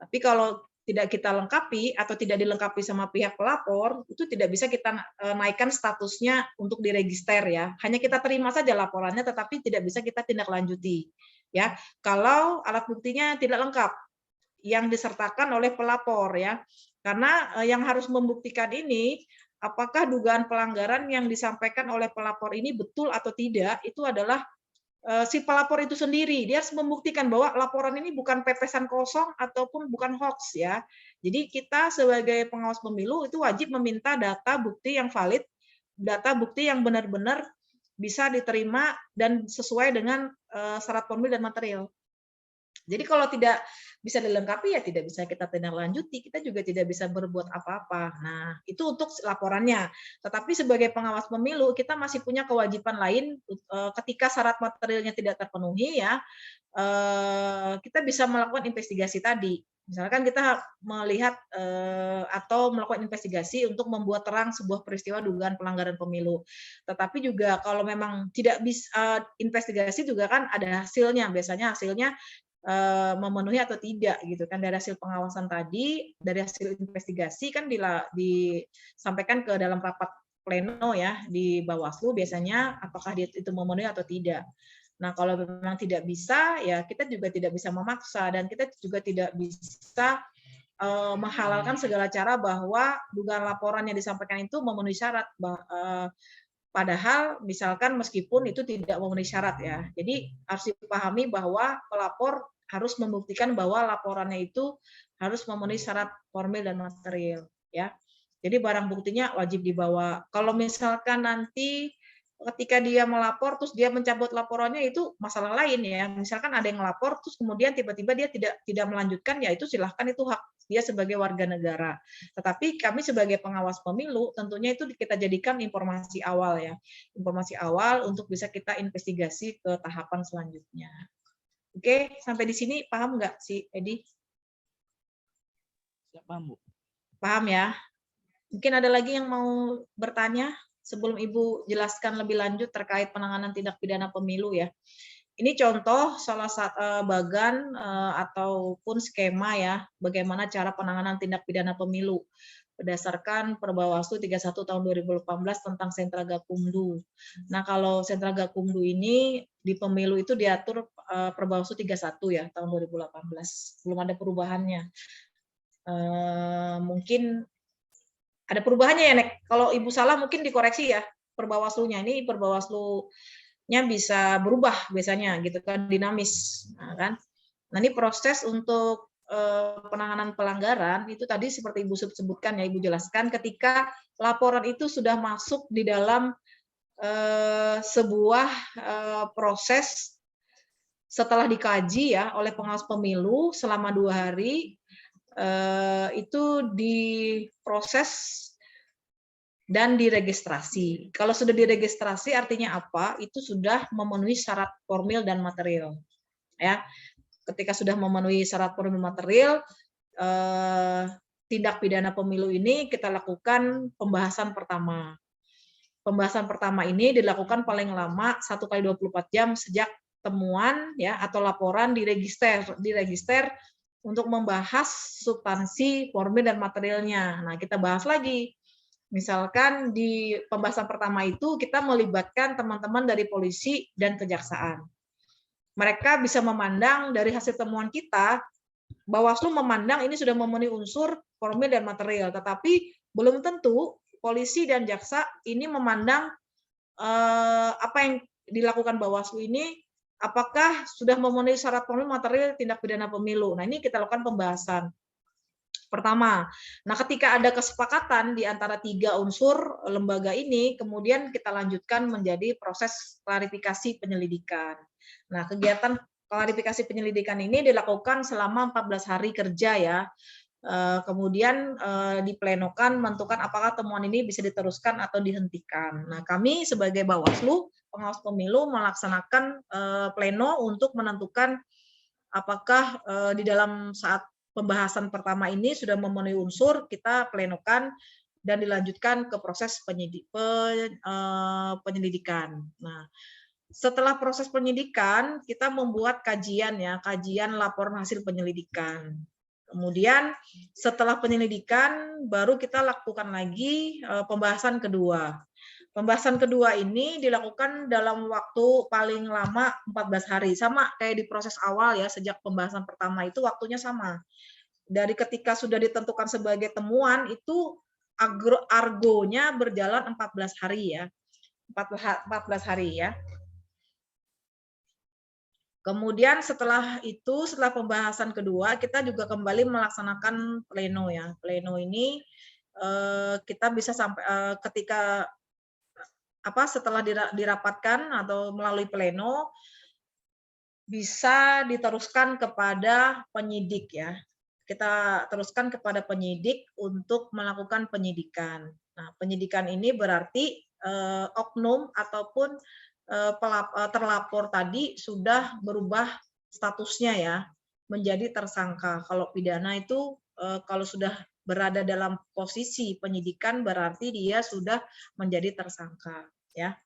Tapi kalau tidak kita lengkapi atau tidak dilengkapi sama pihak pelapor, itu tidak bisa kita naikkan statusnya untuk diregister ya. Hanya kita terima saja laporannya, tetapi tidak bisa kita tindak lanjuti. Ya, kalau alat buktinya tidak lengkap, yang disertakan oleh pelapor ya. Karena yang harus membuktikan ini apakah dugaan pelanggaran yang disampaikan oleh pelapor ini betul atau tidak, itu adalah si pelapor itu sendiri. Dia harus membuktikan bahwa laporan ini bukan pepesan kosong ataupun bukan hoax ya. Jadi kita sebagai pengawas pemilu itu wajib meminta data bukti yang valid, data bukti yang benar-benar bisa diterima dan sesuai dengan syarat formil dan material. Jadi kalau tidak bisa dilengkapi ya tidak bisa kita tindak lanjuti, kita juga tidak bisa berbuat apa-apa. Nah, itu untuk laporannya. Tetapi sebagai pengawas pemilu kita masih punya kewajiban lain ketika syarat materialnya tidak terpenuhi ya, kita bisa melakukan investigasi tadi. Misalkan kita melihat atau melakukan investigasi untuk membuat terang sebuah peristiwa dugaan pelanggaran pemilu. Tetapi juga kalau memang tidak bisa investigasi juga kan ada hasilnya. Biasanya hasilnya memenuhi atau tidak gitu kan, dari hasil pengawasan tadi, dari hasil investigasi kan disampaikan ke dalam rapat pleno ya di Bawaslu biasanya apakah dia itu memenuhi atau tidak. Nah, kalau memang tidak bisa ya kita juga tidak bisa memaksa dan kita juga tidak bisa menghalalkan segala cara bahwa dugaan laporan yang disampaikan itu memenuhi syarat. Padahal misalkan meskipun itu tidak memenuhi syarat ya. Jadi harus dipahami bahwa pelapor harus membuktikan bahwa laporannya itu harus memenuhi syarat formil dan material ya. Jadi barang buktinya wajib dibawa. Kalau misalkan nanti ketika dia melapor terus dia mencabut laporannya itu masalah lain ya. Misalkan ada yang melapor terus kemudian tiba-tiba dia tidak melanjutkan ya itu silahkan, itu hak dia sebagai warga negara. Tetapi kami sebagai pengawas pemilu tentunya itu kita jadikan informasi awal ya. Informasi awal untuk bisa kita investigasi ke tahapan selanjutnya. Oke, sampai di sini paham nggak sih, Edi? Siap, paham, Bu. Paham ya? Mungkin ada lagi yang mau bertanya sebelum Ibu jelaskan lebih lanjut terkait penanganan tindak pidana pemilu ya. Ini contoh salah satu bagan ataupun skema ya, bagaimana cara penanganan tindak pidana pemilu. berdasarkan Perbawaslu 31 tahun 2018 tentang Sentra Gakumdu. Nah, kalau Sentra Gakumdu ini di pemilu itu diatur Perbawaslu 31 ya tahun 2018. Belum ada perubahannya. Mungkin ada perubahannya ya, Nek. Kalau Ibu salah mungkin dikoreksi ya Perbawaslunya. Ini Perbawaslunya bisa berubah biasanya gitu kan, dinamis. Nah, kan. Nah, ini proses untuk penanganan pelanggaran itu tadi seperti Ibu sebutkan ya, Ibu jelaskan ketika laporan itu sudah masuk di dalam sebuah proses setelah dikaji ya oleh pengawas pemilu selama 2 hari, itu diproses dan diregistrasi. Kalau sudah diregistrasi artinya apa? Itu sudah memenuhi syarat formil dan material. Ya. Ketika sudah memenuhi syarat formil material, tindak pidana pemilu ini kita lakukan pembahasan pertama. Pembahasan pertama ini dilakukan paling lama 1 kali 24 jam sejak temuan ya atau laporan diregister untuk membahas substansi formil dan materialnya. Nah, kita bahas lagi. Misalkan di pembahasan pertama itu kita melibatkan teman-teman dari polisi dan kejaksaan. Mereka bisa memandang dari hasil temuan kita, Bawaslu memandang ini sudah memenuhi unsur formil dan material, tetapi belum tentu polisi dan jaksa ini memandang apa yang dilakukan Bawaslu ini apakah sudah memenuhi syarat formil material tindak pidana pemilu. Nah, ini kita lakukan pembahasan pertama. Nah, ketika ada kesepakatan di antara 3 unsur lembaga ini, kemudian kita lanjutkan menjadi proses klarifikasi penyelidikan. Nah, kegiatan klarifikasi penyelidikan ini dilakukan selama 14 hari kerja ya. Kemudian diplenokan menentukan apakah temuan ini bisa diteruskan atau dihentikan. Nah, kami sebagai Bawaslu, pengawas pemilu melaksanakan pleno untuk menentukan apakah di dalam saat pembahasan pertama ini sudah memenuhi unsur, kita plenokan dan dilanjutkan ke proses penyelidikan. Nah, setelah proses penyidikan, kita membuat kajian ya, kajian laporan hasil penyelidikan. Kemudian setelah penyelidikan, baru kita lakukan lagi pembahasan kedua. Pembahasan kedua ini dilakukan dalam waktu paling lama 14 hari. Sama kayak di proses awal ya, sejak pembahasan pertama itu waktunya sama. Dari ketika sudah ditentukan sebagai temuan, itu argonya berjalan 14 hari ya. 14 hari ya. Kemudian setelah itu, setelah pembahasan kedua, kita juga kembali melaksanakan pleno ya. Pleno ini kita bisa sampai ketika setelah dirapatkan atau melalui pleno bisa diteruskan kepada penyidik ya. Kita teruskan kepada penyidik untuk melakukan penyidikan. Nah, penyidikan ini berarti oknum ataupun terlapor tadi sudah berubah statusnya ya menjadi tersangka. Kalau pidana itu kalau sudah berada dalam posisi penyidikan berarti dia sudah menjadi tersangka ya.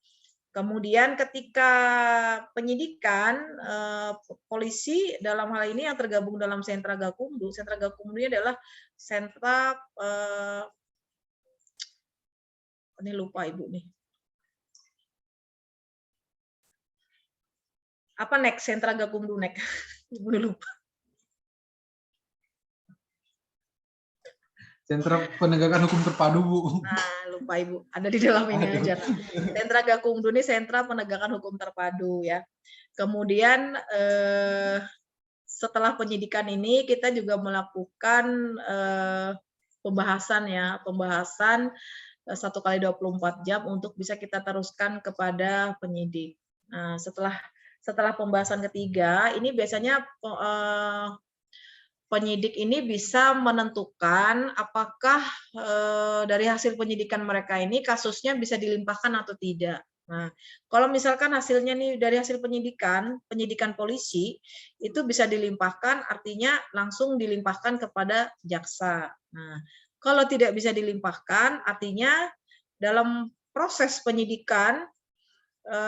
Kemudian ketika penyidikan polisi dalam hal ini yang tergabung dalam Sentra Gakumdu ini adalah sentra ini lupa Ibu nih. Apa Nek? Sentra Gakumdu Nek? Ibu lupa. Sentra Penegakan Hukum Terpadu, Bu. Nah, lupa Ibu. Ada di dalam ini aja. Sentra Gakumdu ini Sentra Penegakan Hukum Terpadu ya. Kemudian setelah penyidikan ini kita juga melakukan pembahasan ya, pembahasan 1 kali 24 jam untuk bisa kita teruskan kepada penyidik. Nah, setelah pembahasan ketiga, ini biasanya penyidik ini bisa menentukan apakah dari hasil penyidikan mereka ini kasusnya bisa dilimpahkan atau tidak. Nah, kalau misalkan hasilnya nih dari hasil penyidikan polisi itu bisa dilimpahkan, artinya langsung dilimpahkan kepada jaksa. Nah, kalau tidak bisa dilimpahkan, artinya dalam proses penyidikan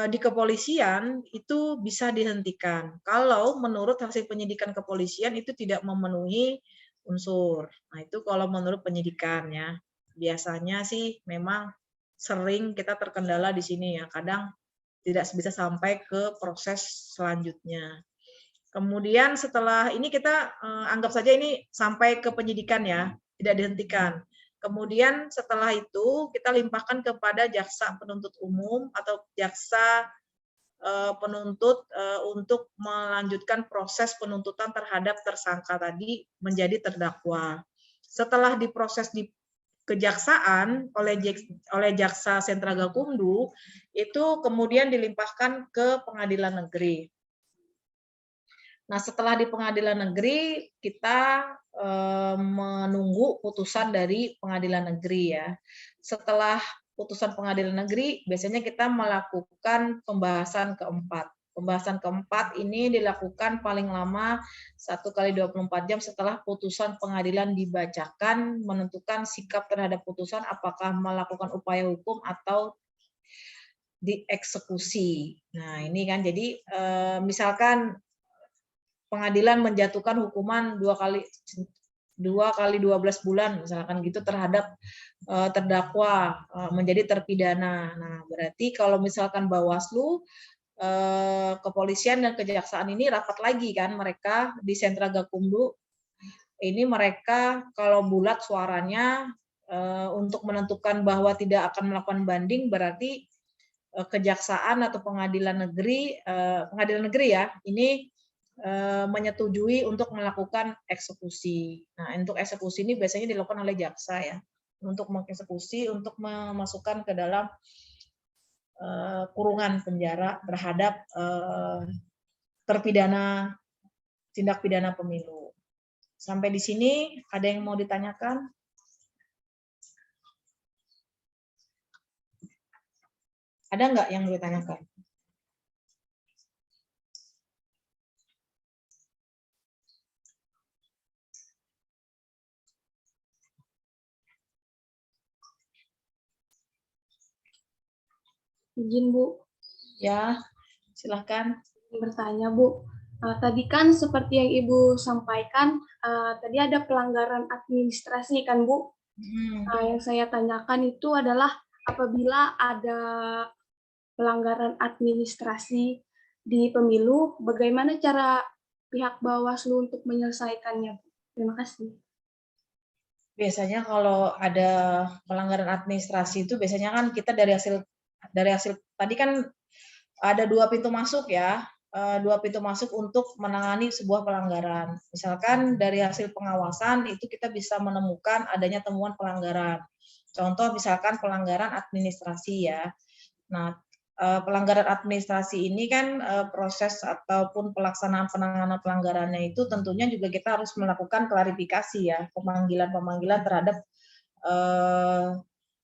di kepolisian itu bisa dihentikan. Kalau menurut hasil penyidikan kepolisian itu tidak memenuhi unsur. Nah, itu kalau menurut penyidikan ya. biasanya sih memang sering kita terkendala di sini ya, kadang tidak bisa sampai ke proses selanjutnya. Kemudian setelah ini kita anggap saja ini sampai ke penyidikan ya, tidak dihentikan. Kemudian setelah itu kita limpahkan kepada jaksa penuntut umum atau jaksa penuntut untuk melanjutkan proses penuntutan terhadap tersangka tadi menjadi terdakwa. Setelah diproses di kejaksaan oleh jaksa sentra Gakumdu, itu kemudian dilimpahkan ke pengadilan negeri. Nah, setelah di pengadilan negeri, kita menunggu putusan dari pengadilan negeri ya. Setelah putusan pengadilan negeri, biasanya kita melakukan pembahasan keempat. Pembahasan keempat ini dilakukan paling lama 1 kali 24 jam setelah putusan pengadilan dibacakan, menentukan sikap terhadap putusan apakah melakukan upaya hukum atau dieksekusi. Nah, ini kan jadi misalkan pengadilan menjatuhkan hukuman 2 kali 12 bulan misalkan gitu terhadap terdakwa menjadi terpidana. Nah, berarti kalau misalkan Bawaslu, kepolisian dan kejaksaan ini rapat lagi kan mereka di sentra Gakumdu. Ini mereka kalau bulat suaranya untuk menentukan bahwa tidak akan melakukan banding, berarti kejaksaan atau pengadilan negeri ya, ini menyetujui untuk melakukan eksekusi. Nah, untuk eksekusi ini biasanya dilakukan oleh jaksa ya, untuk mengeksekusi, untuk memasukkan ke dalam kurungan penjara terhadap terpidana tindak pidana pemilu. Sampai di sini ada yang mau ditanyakan? Ada nggak yang ditanyakan? Izin Bu, Ya, silahkan. bertanya Bu. Tadi kan seperti yang Ibu sampaikan, tadi ada pelanggaran administrasi kan Bu. Yang saya tanyakan itu adalah apabila ada pelanggaran administrasi di pemilu, bagaimana cara pihak Bawaslu untuk menyelesaikannya? Terima kasih. Biasanya kalau ada pelanggaran administrasi itu biasanya kan kita dari hasil tadi kan ada 2 pintu masuk ya, 2 pintu masuk untuk menangani sebuah pelanggaran. Misalkan dari hasil pengawasan itu kita bisa menemukan adanya temuan pelanggaran. Contoh misalkan pelanggaran administrasi ya. Nah, pelanggaran administrasi ini kan proses ataupun pelaksanaan penanganan pelanggarannya itu tentunya juga kita harus melakukan klarifikasi ya, pemanggilan terhadap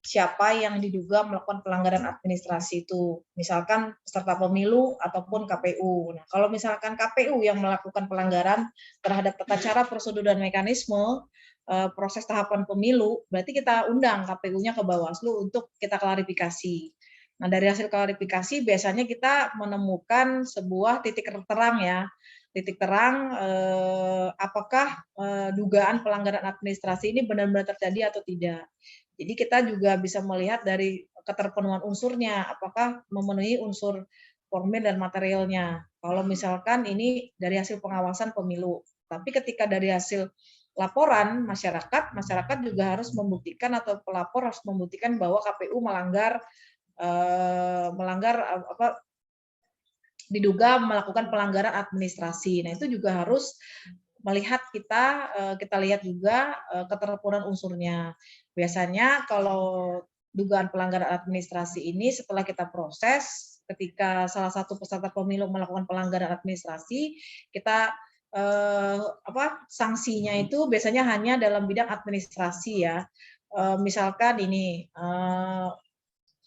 siapa yang diduga melakukan pelanggaran administrasi itu, misalkan peserta pemilu ataupun KPU. Nah, kalau misalkan KPU yang melakukan pelanggaran terhadap tata cara, prosedur dan mekanisme proses tahapan pemilu, berarti kita undang KPU-nya ke Bawaslu untuk kita klarifikasi. Nah, dari hasil klarifikasi biasanya kita menemukan sebuah titik terang ya, titik terang apakah dugaan pelanggaran administrasi ini benar-benar terjadi atau tidak. Jadi kita juga bisa melihat dari keterpenuhan unsurnya, apakah memenuhi unsur formil dan materialnya. Kalau misalkan ini dari hasil pengawasan pemilu, tapi ketika dari hasil laporan masyarakat juga harus membuktikan atau pelapor harus membuktikan bahwa KPU diduga melakukan pelanggaran administrasi. Nah, itu juga harus melihat kita lihat juga keterpenuhan unsurnya. Biasanya kalau dugaan pelanggaran administrasi ini setelah kita proses, ketika salah satu peserta pemilu melakukan pelanggaran administrasi, kita sanksinya itu biasanya hanya dalam bidang administrasi ya. Misalkan ini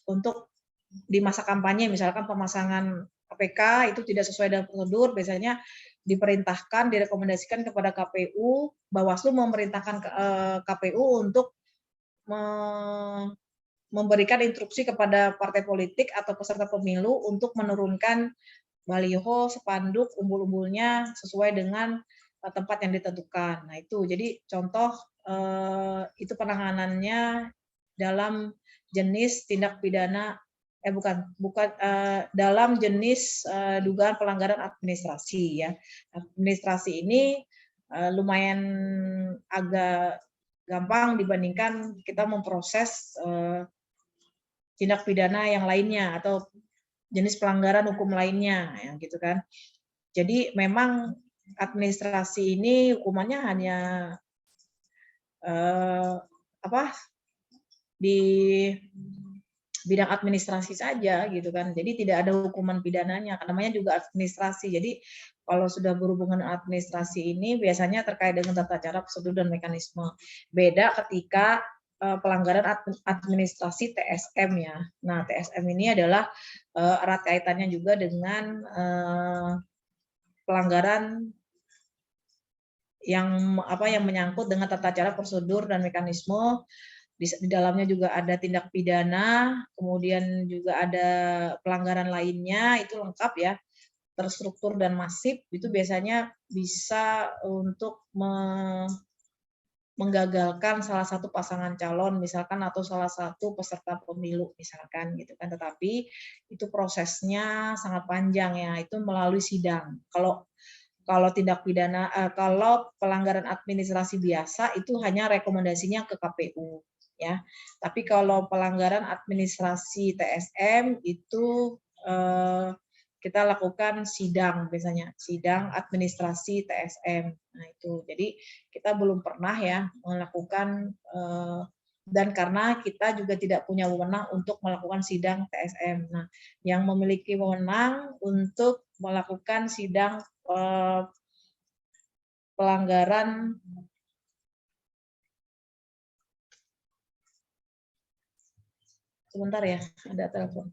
untuk di masa kampanye, misalkan pemasangan APK itu tidak sesuai dengan prosedur, biasanya diperintahkan, direkomendasikan kepada KPU, Bawaslu memerintahkan KPU untuk memberikan instruksi kepada partai politik atau peserta pemilu untuk menurunkan baliho, spanduk, umbul-umbulnya sesuai dengan tempat yang ditentukan. Nah itu, jadi contoh itu penanganannya dalam jenis tindak pidana dalam jenis dugaan pelanggaran administrasi ya. Administrasi ini lumayan agak gampang dibandingkan kita memproses tindak pidana yang lainnya atau jenis pelanggaran hukum lainnya ya gitu kan. Jadi memang administrasi ini hukumannya hanya di bidang administrasi saja gitu kan. Jadi tidak ada hukuman pidananya, namanya juga administrasi. Jadi kalau sudah berhubungan administrasi ini biasanya terkait dengan tata cara, prosedur dan mekanisme. Beda ketika pelanggaran administrasi TSM ya. Nah, TSM ini adalah erat kaitannya juga dengan pelanggaran yang menyangkut dengan tata cara, prosedur dan mekanisme. Di dalamnya juga ada tindak pidana, kemudian juga ada pelanggaran lainnya, itu lengkap ya, terstruktur dan masif. Itu biasanya bisa untuk menggagalkan salah satu pasangan calon misalkan atau salah satu peserta pemilu misalkan gitu kan. Tetapi itu prosesnya sangat panjang ya, itu melalui sidang. Kalau tindak pidana, kalau pelanggaran administrasi biasa itu hanya rekomendasinya ke KPU ya. Tapi kalau pelanggaran administrasi TSM itu kita lakukan sidang biasanya, sidang administrasi TSM. Nah itu, jadi kita belum pernah ya melakukan dan karena kita juga tidak punya wewenang untuk melakukan sidang TSM. Nah, yang memiliki wewenang untuk melakukan sidang pelanggaran sebentar ya, ada telepon.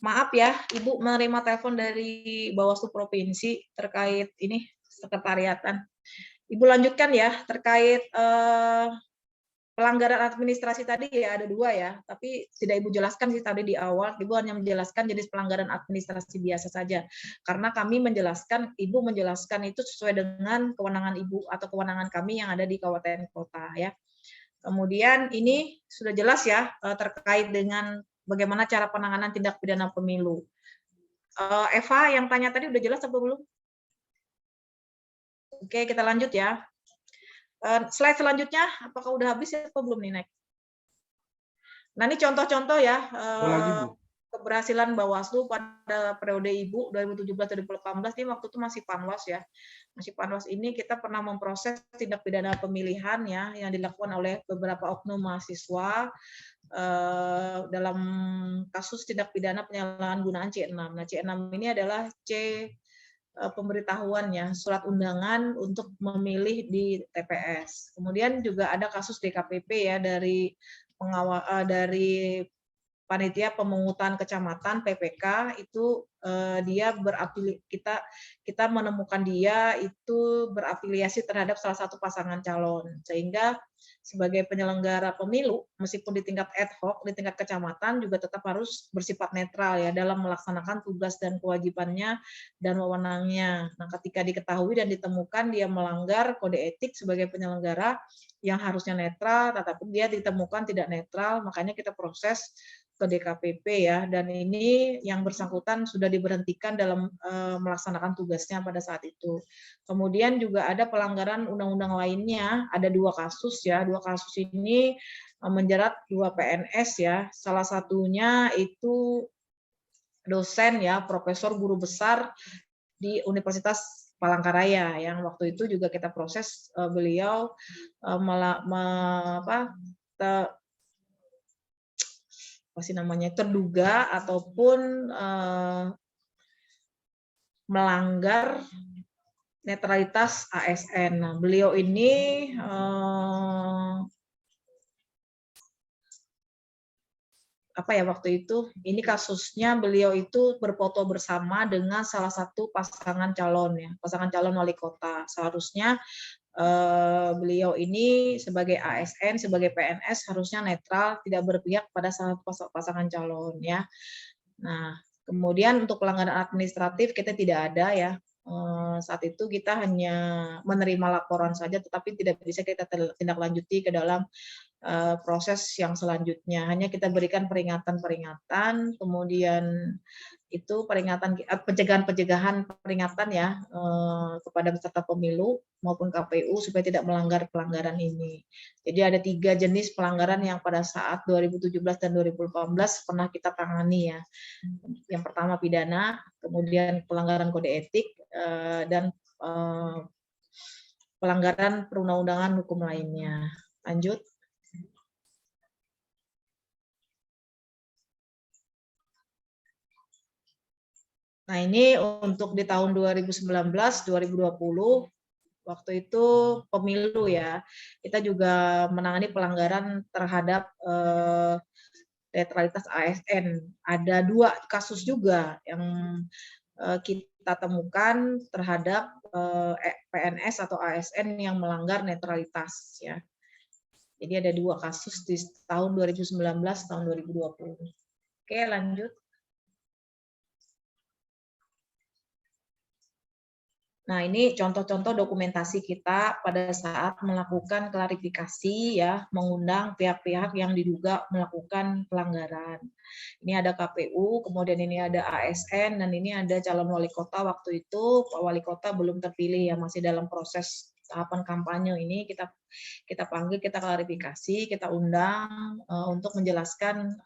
Maaf ya, Ibu menerima telepon dari Bawaslu Provinsi terkait ini sekretariatan. Ibu lanjutkan ya terkait pelanggaran administrasi tadi ya ada 2 ya, tapi tidak Ibu jelaskan sih tadi di awal. Ibu hanya menjelaskan jenis pelanggaran administrasi biasa saja. Karena kami menjelaskan, Ibu menjelaskan itu sesuai dengan kewenangan Ibu atau kewenangan kami yang ada di kabupaten kota ya. Kemudian ini sudah jelas ya terkait dengan bagaimana cara penanganan tindak pidana pemilu. Eva yang tanya tadi udah jelas apa belum? Oke, kita lanjut ya. Slide selanjutnya, apakah udah habis ya, apa belum nih, Nek? Nah, ini contoh-contoh ya Lagi, Bu. keberhasilan Bawaslu pada periode Ibu 2017-2018 ini waktu itu masih Panwas ya. Masih Panwas ini kita pernah memproses tindak pidana pemilihan ya yang dilakukan oleh beberapa oknum mahasiswa dalam kasus tindak pidana penyalahgunaan C6. Nah, C6 ini adalah pemberitahuan ya, surat undangan untuk memilih di TPS. Kemudian juga ada kasus DKPP ya dari dari panitia pemungutan kecamatan PPK itu dia kita menemukan dia itu berafiliasi terhadap salah satu pasangan calon, sehingga sebagai penyelenggara pemilu meskipun di tingkat ad hoc di tingkat kecamatan juga tetap harus bersifat netral ya dalam melaksanakan tugas dan kewajibannya dan wewenangnya. Nah, ketika diketahui dan ditemukan dia melanggar kode etik sebagai penyelenggara yang harusnya netral, tetapi dia ditemukan tidak netral, makanya kita proses ke DKPP ya, dan ini yang bersangkutan sudah diberhentikan dalam melaksanakan tugasnya pada saat itu. Kemudian juga ada pelanggaran undang-undang lainnya, ada 2 kasus ya, 2 kasus ini menjerat 2 PNS ya, salah satunya itu dosen ya, profesor guru besar di Universitas Palangkaraya yang waktu itu juga kita proses beliau terduga ataupun melanggar netralitas ASN. Nah, beliau ini waktu itu ini kasusnya beliau itu berfoto bersama dengan salah satu pasangan calon ya, pasangan calon wali kota. Seharusnya beliau ini sebagai ASN, sebagai PNS harusnya netral, tidak berpihak pada salah satu pasangan calon ya. Nah, kemudian untuk pelanggaran administratif kita tidak ada ya. Saat itu kita hanya menerima laporan saja, tetapi tidak bisa kita tindak lanjuti ke dalam proses yang selanjutnya. Hanya kita berikan peringatan-peringatan, kemudian itu pencegahan peringatan ya kepada peserta pemilu maupun KPU supaya tidak melanggar pelanggaran ini. Jadi ada 3 jenis pelanggaran yang pada saat 2017 dan 2018 pernah kita tangani ya. Yang pertama pidana, kemudian pelanggaran kode etik dan pelanggaran perundang-undangan hukum lainnya. Lanjut. Nah, ini untuk di tahun 2019-2020, waktu itu pemilu ya, kita juga menangani pelanggaran terhadap netralitas ASN. Ada 2 kasus juga yang kita temukan terhadap PNS atau ASN yang melanggar netralitas ya. Jadi ada 2 kasus di tahun 2019, tahun 2020. Oke, lanjut. Nah, ini contoh-contoh dokumentasi kita pada saat melakukan klarifikasi ya, mengundang pihak-pihak yang diduga melakukan pelanggaran. Ini ada KPU, kemudian ini ada ASN, dan ini ada calon wali kota waktu itu. Pak Wali Kota belum terpilih ya, masih dalam proses tahapan kampanye ini. Kita panggil, kita klarifikasi, kita undang untuk menjelaskan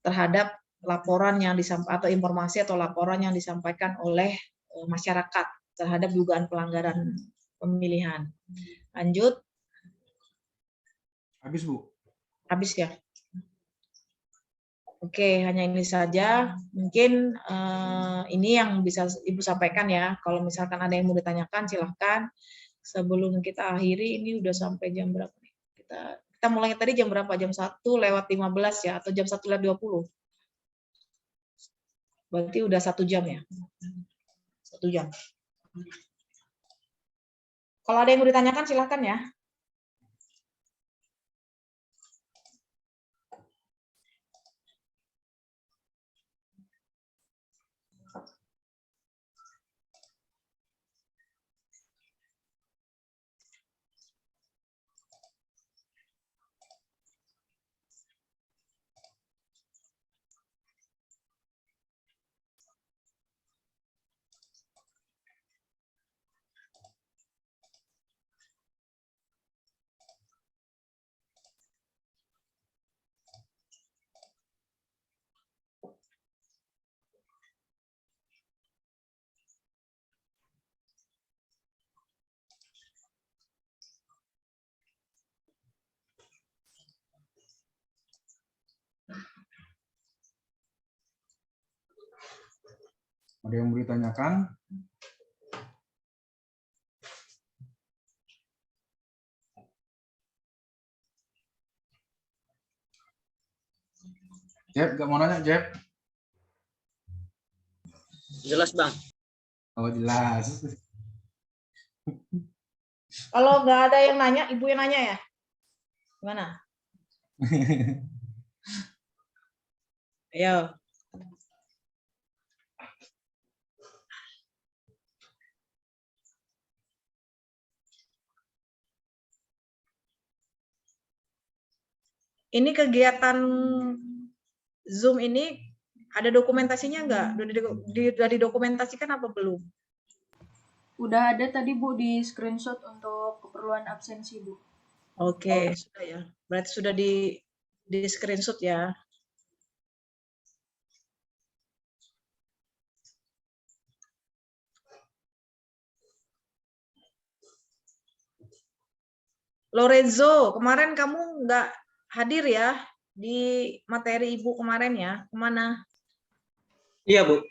terhadap laporan yang disampaikan atau informasi atau laporan yang disampaikan oleh masyarakat terhadap dugaan pelanggaran pemilihan. Lanjut. Habis, Bu. Habis ya. Oke, hanya ini saja. Mungkin ini yang bisa Ibu sampaikan ya. Kalau misalkan ada yang mau ditanyakan, silahkan. Sebelum kita akhiri, ini udah sampai jam berapa nih? Kita mulai tadi jam berapa? Jam 1:15 ya, atau jam 1:20? Berarti udah 1 jam ya? 1 jam. Kalau ada yang mau ditanyakan silahkan ya. Ada yang mau ditanyakan? Jeb, gak mau nanya, Jeb? Jelas Bang. Oh, jelas. Kalau nggak ada yang nanya, ibu yang nanya ya? Gimana? Ayo. Ini kegiatan Zoom ini ada dokumentasinya nggak? Udah didokumentasikan apa belum? Udah ada tadi Bu di screenshot untuk keperluan absensi Bu. Oke, sudah ya. Berarti sudah di screenshot ya. Lorenzo, kemarin kamu nggak hadir ya di materi Ibu kemarin ya? Kemana? Iya Bu,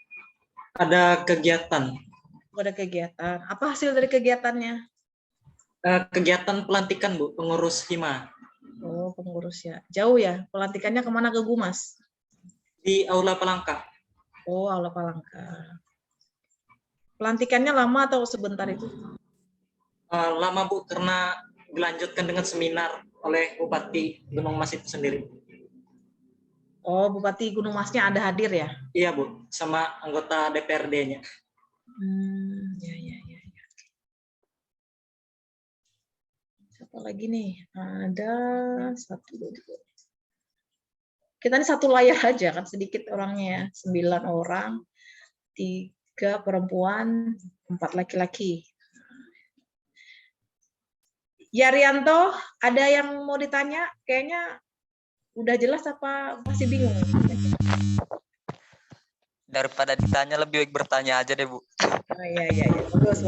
ada kegiatan. Ada kegiatan. Apa hasil dari kegiatannya? Kegiatan pelantikan Bu, pengurus Hima. Oh, pengurus ya. Jauh ya? Pelantikannya kemana, ke Gumas? Di Aula Palangka. Oh, Aula Palangka. Pelantikannya lama atau sebentar itu? Lama Bu, karena dilanjutkan dengan seminar oleh Bupati Gunung Mas itu sendiri. Oh, Bupati Gunung Masnya ada hadir ya? Iya Bu, sama anggota DPRD-nya. Ya. Siapa lagi nih? Ada 1, 2, 3. Kita ini satu layar aja kan, sedikit orangnya ya. 9 orang, 3 perempuan, 4 laki-laki. Yarianto, ada yang mau ditanya? Kayaknya udah jelas apa masih bingung? Daripada ditanya lebih baik bertanya aja deh Bu. Oh, iya. Bagus.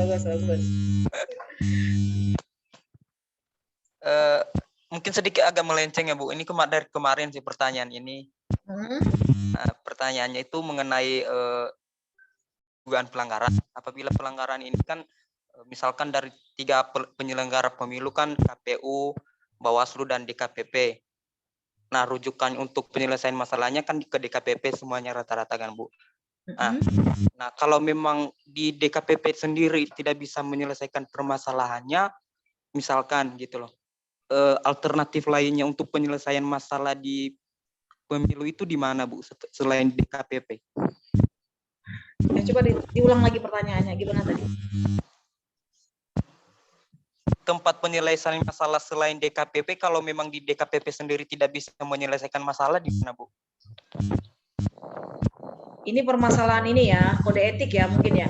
Mungkin sedikit agak melenceng ya Bu. Ini dari kemarin sih pertanyaan ini. Nah, pertanyaannya itu mengenai dugaan pelanggaran. Apabila pelanggaran ini kan misalkan dari 3 penyelenggara pemilu kan KPU, Bawaslu dan DKPP. Nah, rujukan untuk penyelesaian masalahnya kan ke DKPP semuanya rata-rata kan Bu. Nah, kalau memang di DKPP sendiri tidak bisa menyelesaikan permasalahannya, misalkan gitu loh, alternatif lainnya untuk penyelesaian masalah di pemilu itu di mana Bu selain DKPP? Ya, coba diulang lagi pertanyaannya, gimana tadi? Tempat penyelesaian masalah selain DKPP, kalau memang di DKPP sendiri tidak bisa menyelesaikan masalah di mana Bu? Ini permasalahan ini ya, kode etik ya mungkin ya?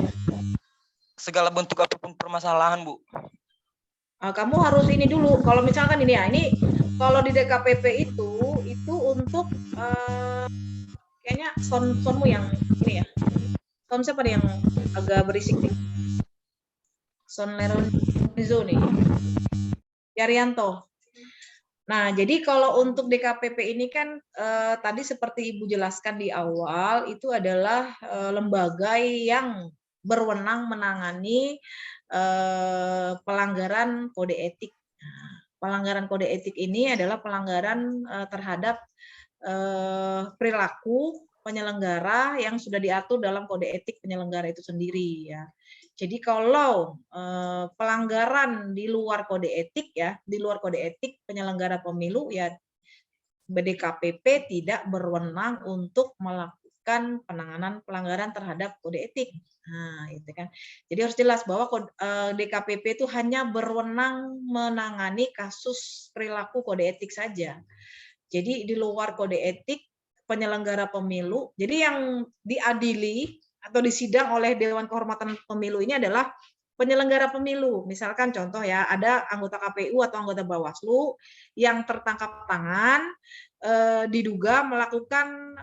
Segala bentuk apapun permasalahan Bu. Kamu harus ini dulu, kalau misalkan ini ya, ini kalau di DKPP itu untuk kayaknya soundmu yang ini ya. Sound siapa nih yang agak berisik nih? Sound Leronzo nih. Yaryanto. Nah, jadi kalau untuk DKPP ini kan tadi seperti Ibu jelaskan di awal, itu adalah lembaga yang berwenang menangani pelanggaran kode etik. Nah, pelanggaran kode etik ini adalah pelanggaran terhadap perilaku penyelenggara yang sudah diatur dalam kode etik penyelenggara itu sendiri ya. Jadi kalau pelanggaran di luar kode etik ya, di luar kode etik penyelenggara pemilu ya, DKPP tidak berwenang untuk melakukan penanganan pelanggaran terhadap kode etik. Nah, itu kan. Jadi harus jelas bahwa DKPP itu hanya berwenang menangani kasus perilaku kode etik saja. Jadi di luar kode etik penyelenggara pemilu, jadi yang diadili atau disidang oleh Dewan Kehormatan Pemilu ini adalah penyelenggara pemilu. Misalkan contoh ya, ada anggota KPU atau anggota Bawaslu yang tertangkap tangan diduga melakukan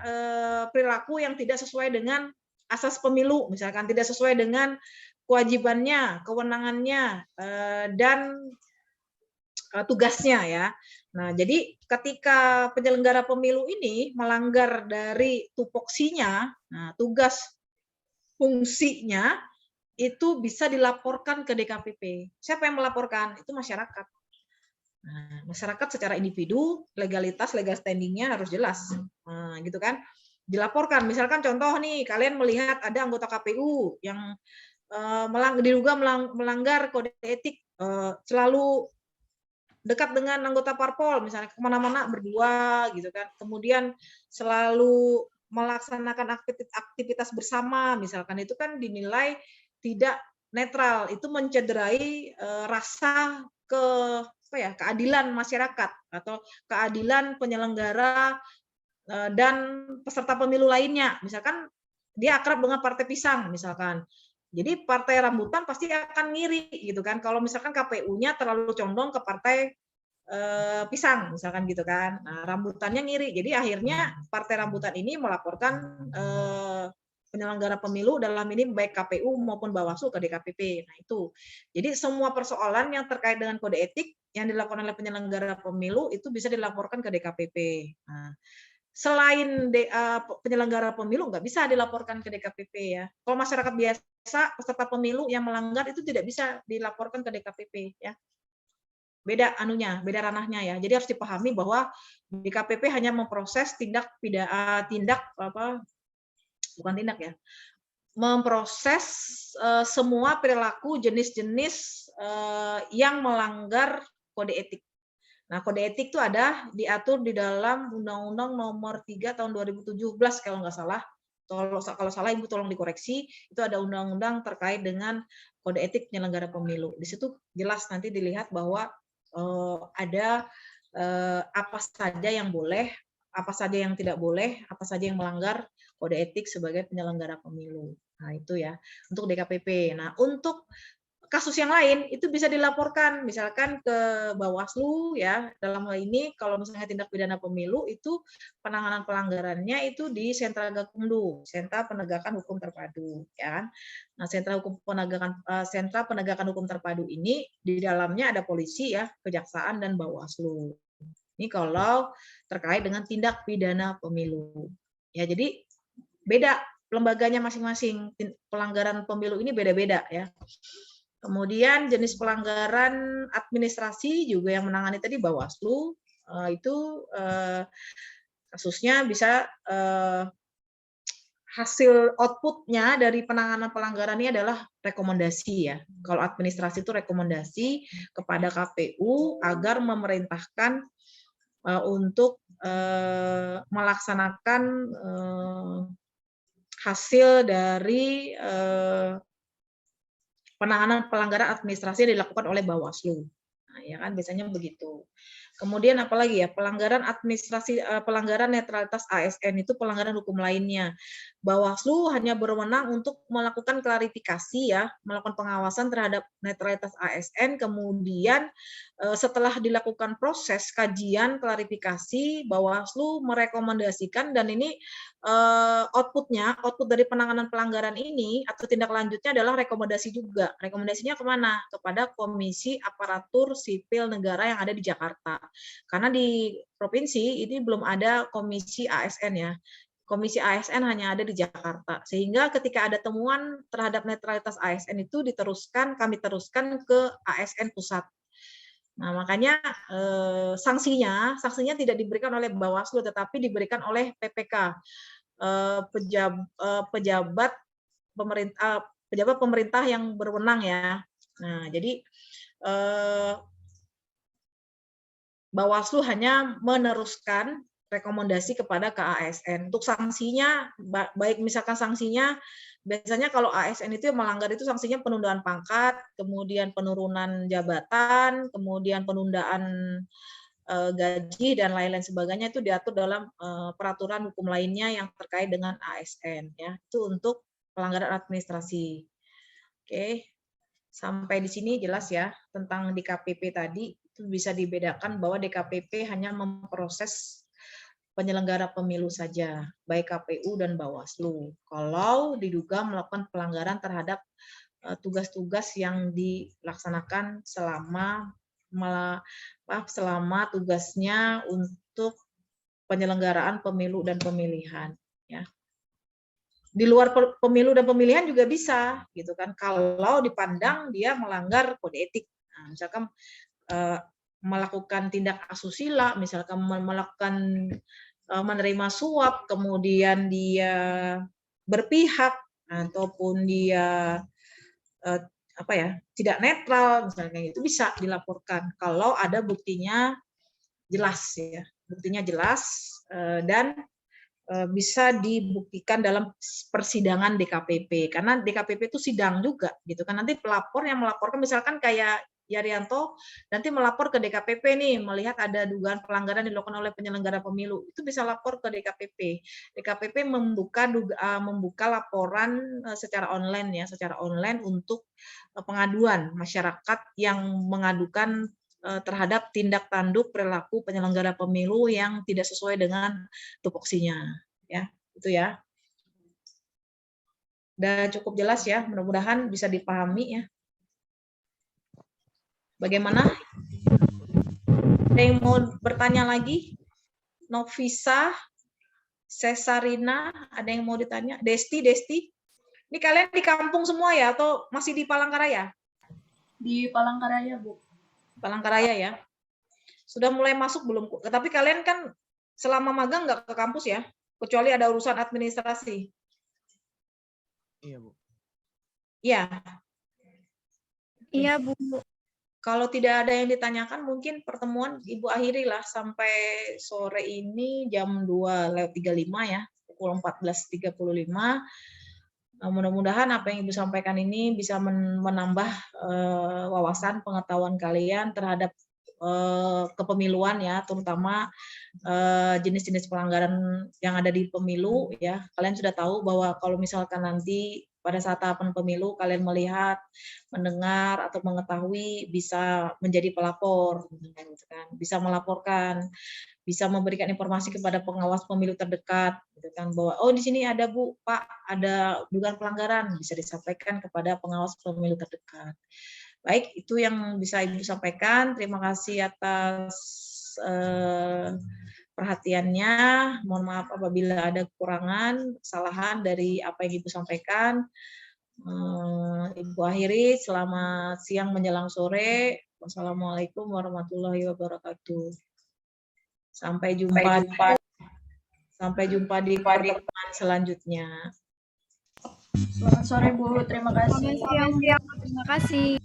perilaku yang tidak sesuai dengan asas pemilu, misalkan tidak sesuai dengan kewajibannya, kewenangannya, dan tugasnya ya. Nah, jadi ketika penyelenggara pemilu ini melanggar dari tupoksinya, nah, tugas fungsinya itu bisa dilaporkan ke DKPP. Siapa yang melaporkan? Itu masyarakat. Nah, masyarakat secara individu, legalitas, legal standing-nya harus jelas. Nah, gitu kan. Dilaporkan, misalkan contoh nih, kalian melihat ada anggota KPU yang diduga melanggar kode etik, selalu dekat dengan anggota parpol, misalnya kemana-mana berdua, gitu kan. Kemudian selalu melaksanakan aktivitas bersama, misalkan itu kan dinilai tidak netral, itu mencederai rasa keadilan masyarakat atau keadilan penyelenggara dan peserta pemilu lainnya. Misalkan dia akrab dengan partai pisang, misalkan. Jadi partai rambutan pasti akan ngiri, gitu kan. Kalau misalkan KPU-nya terlalu condong ke partai pisang, misalkan gitu kan. Nah, rambutannya ngiri. Jadi akhirnya partai rambutan ini melaporkan penyelenggara pemilu dalam ini baik KPU maupun Bawaslu ke DKPP. Nah, itu. Jadi semua persoalan yang terkait dengan kode etik yang dilakukan oleh penyelenggara pemilu itu bisa dilaporkan ke DKPP. Nah, selain penyelenggara pemilu nggak bisa dilaporkan ke DKPP ya. Kalau masyarakat biasa peserta pemilu yang melanggar itu tidak bisa dilaporkan ke DKPP ya. Beda ranahnya ya. Jadi harus dipahami bahwa DKPP hanya memproses memproses semua perilaku jenis-jenis yang melanggar kode etik. Nah, kode etik itu diatur di dalam Undang-Undang Nomor 3 Tahun 2017 kalau nggak salah. Kalau salah Ibu tolong dikoreksi. Itu ada undang-undang terkait dengan kode etik penyelenggara pemilu. Di situ jelas nanti dilihat bahwa ada apa saja yang boleh, apa saja yang tidak boleh, apa saja yang melanggar kode etik sebagai penyelenggara pemilu. Nah, itu ya untuk DKPP. Nah, untuk kasus yang lain itu bisa dilaporkan misalkan ke Bawaslu ya. Dalam hal ini kalau misalnya tindak pidana pemilu itu penanganan pelanggarannya itu di Sentra Gakumdu, Sentra Penegakan Hukum Terpadu ya. Nah, Sentra Penegakan Hukum Terpadu ini di dalamnya ada polisi ya, kejaksaan dan Bawaslu. Ini kalau terkait dengan tindak pidana pemilu. Ya, jadi beda lembaganya masing-masing. Pelanggaran pemilu ini beda-beda ya. Kemudian jenis pelanggaran administrasi juga yang menangani tadi Bawaslu, itu kasusnya bisa hasil outputnya dari penanganan pelanggaran ini adalah rekomendasi ya. Kalau administrasi itu rekomendasi kepada KPU agar memerintahkan untuk melaksanakan hasil dari penanganan pelanggaran administrasi yang dilakukan oleh Bawaslu. Nah, ya kan biasanya begitu. Kemudian apalagi ya, pelanggaran netralitas ASN itu pelanggaran hukum lainnya. Bawaslu hanya berwenang untuk melakukan klarifikasi ya, melakukan pengawasan terhadap netralitas ASN, kemudian setelah dilakukan proses kajian klarifikasi, Bawaslu merekomendasikan dan ini output dari penanganan pelanggaran ini atau tindak lanjutnya adalah rekomendasi juga. Rekomendasinya kemana? Kepada Komisi Aparatur Sipil Negara yang ada di Jakarta. Karena di provinsi ini belum ada komisi ASN ya. Komisi ASN hanya ada di Jakarta. Sehingga ketika ada temuan terhadap netralitas ASN itu kami teruskan ke ASN pusat. Nah, makanya sanksinya tidak diberikan oleh Bawaslu tetapi diberikan oleh PPK. pejabat pemerintah yang berwenang ya. Nah, jadi Bawaslu hanya meneruskan rekomendasi kepada ke ASN. Untuk sanksinya, baik misalkan sanksinya, biasanya kalau ASN itu yang melanggar itu sanksinya penundaan pangkat, kemudian penurunan jabatan, kemudian penundaan gaji, dan lain-lain sebagainya itu diatur dalam peraturan hukum lainnya yang terkait dengan ASN. Ya, itu untuk pelanggaran administrasi. Oke, sampai di sini jelas ya tentang DKPP tadi. Itu bisa dibedakan bahwa DKPP hanya memproses penyelenggara pemilu saja, baik KPU dan Bawaslu. Kalau diduga melakukan pelanggaran terhadap tugas-tugas yang dilaksanakan selama tugasnya untuk penyelenggaraan pemilu dan pemilihan. Ya. Di luar pemilu dan pemilihan juga bisa, gitu kan? Kalau dipandang dia melanggar kode etik, nah, misalkan melakukan tindak asusila, misalkan melakukan menerima suap, kemudian dia berpihak, ataupun dia tidak netral, misalnya itu bisa dilaporkan kalau ada buktinya jelas ya, buktinya jelas dan bisa dibuktikan dalam persidangan DKPP, karena DKPP itu sidang juga gitu kan. Nanti pelapor yang melaporkan, misalkan kayak Yaryanto nanti melapor ke DKPP nih, melihat ada dugaan pelanggaran dilakukan oleh penyelenggara pemilu, itu bisa lapor ke DKPP. DKPP membuka laporan secara online ya, secara online untuk pengaduan masyarakat yang mengadukan terhadap tindak tanduk perilaku penyelenggara pemilu yang tidak sesuai dengan tupoksinya, ya itu ya. Udah cukup jelas ya, mudah-mudahan bisa dipahami ya. Bagaimana? Ada yang mau bertanya lagi? Novisa, Cesarina, ada yang mau ditanya? Desti. Ini kalian di kampung semua ya, atau masih di Palangkaraya? Di Palangkaraya, Bu. Palangkaraya ya. Sudah mulai masuk belum? Tapi kalian kan selama magang nggak ke kampus ya? Kecuali ada urusan administrasi. Iya, Bu. Iya. Iya, Bu. Kalau tidak ada yang ditanyakan, mungkin pertemuan Ibu akhiri lah sampai sore ini jam 2:35 ya, pukul 14:35. Mudah-mudahan apa yang Ibu sampaikan ini bisa menambah wawasan pengetahuan kalian terhadap kepemiluan ya, terutama jenis-jenis pelanggaran yang ada di pemilu ya. Kalian sudah tahu bahwa kalau misalkan nanti pada saat tahapan pemilu kalian melihat, mendengar atau mengetahui, bisa menjadi pelapor, gitu kan. Bisa melaporkan, bisa memberikan informasi kepada pengawas pemilu terdekat, gitu kan, bahwa oh di sini ada Bu, Pak, ada dugaan pelanggaran, bisa disampaikan kepada pengawas pemilu terdekat. Baik, itu yang bisa Ibu sampaikan. Terima kasih atas perhatiannya. Mohon maaf apabila ada kekurangan, kesalahan dari apa yang Ibu sampaikan. Ibu akhiri, selamat siang menjelang sore. Wassalamualaikum warahmatullahi wabarakatuh. Sampai jumpa di pertemuan selanjutnya. Selamat sore, Bu. Terima kasih. Selamat siang. Terima kasih.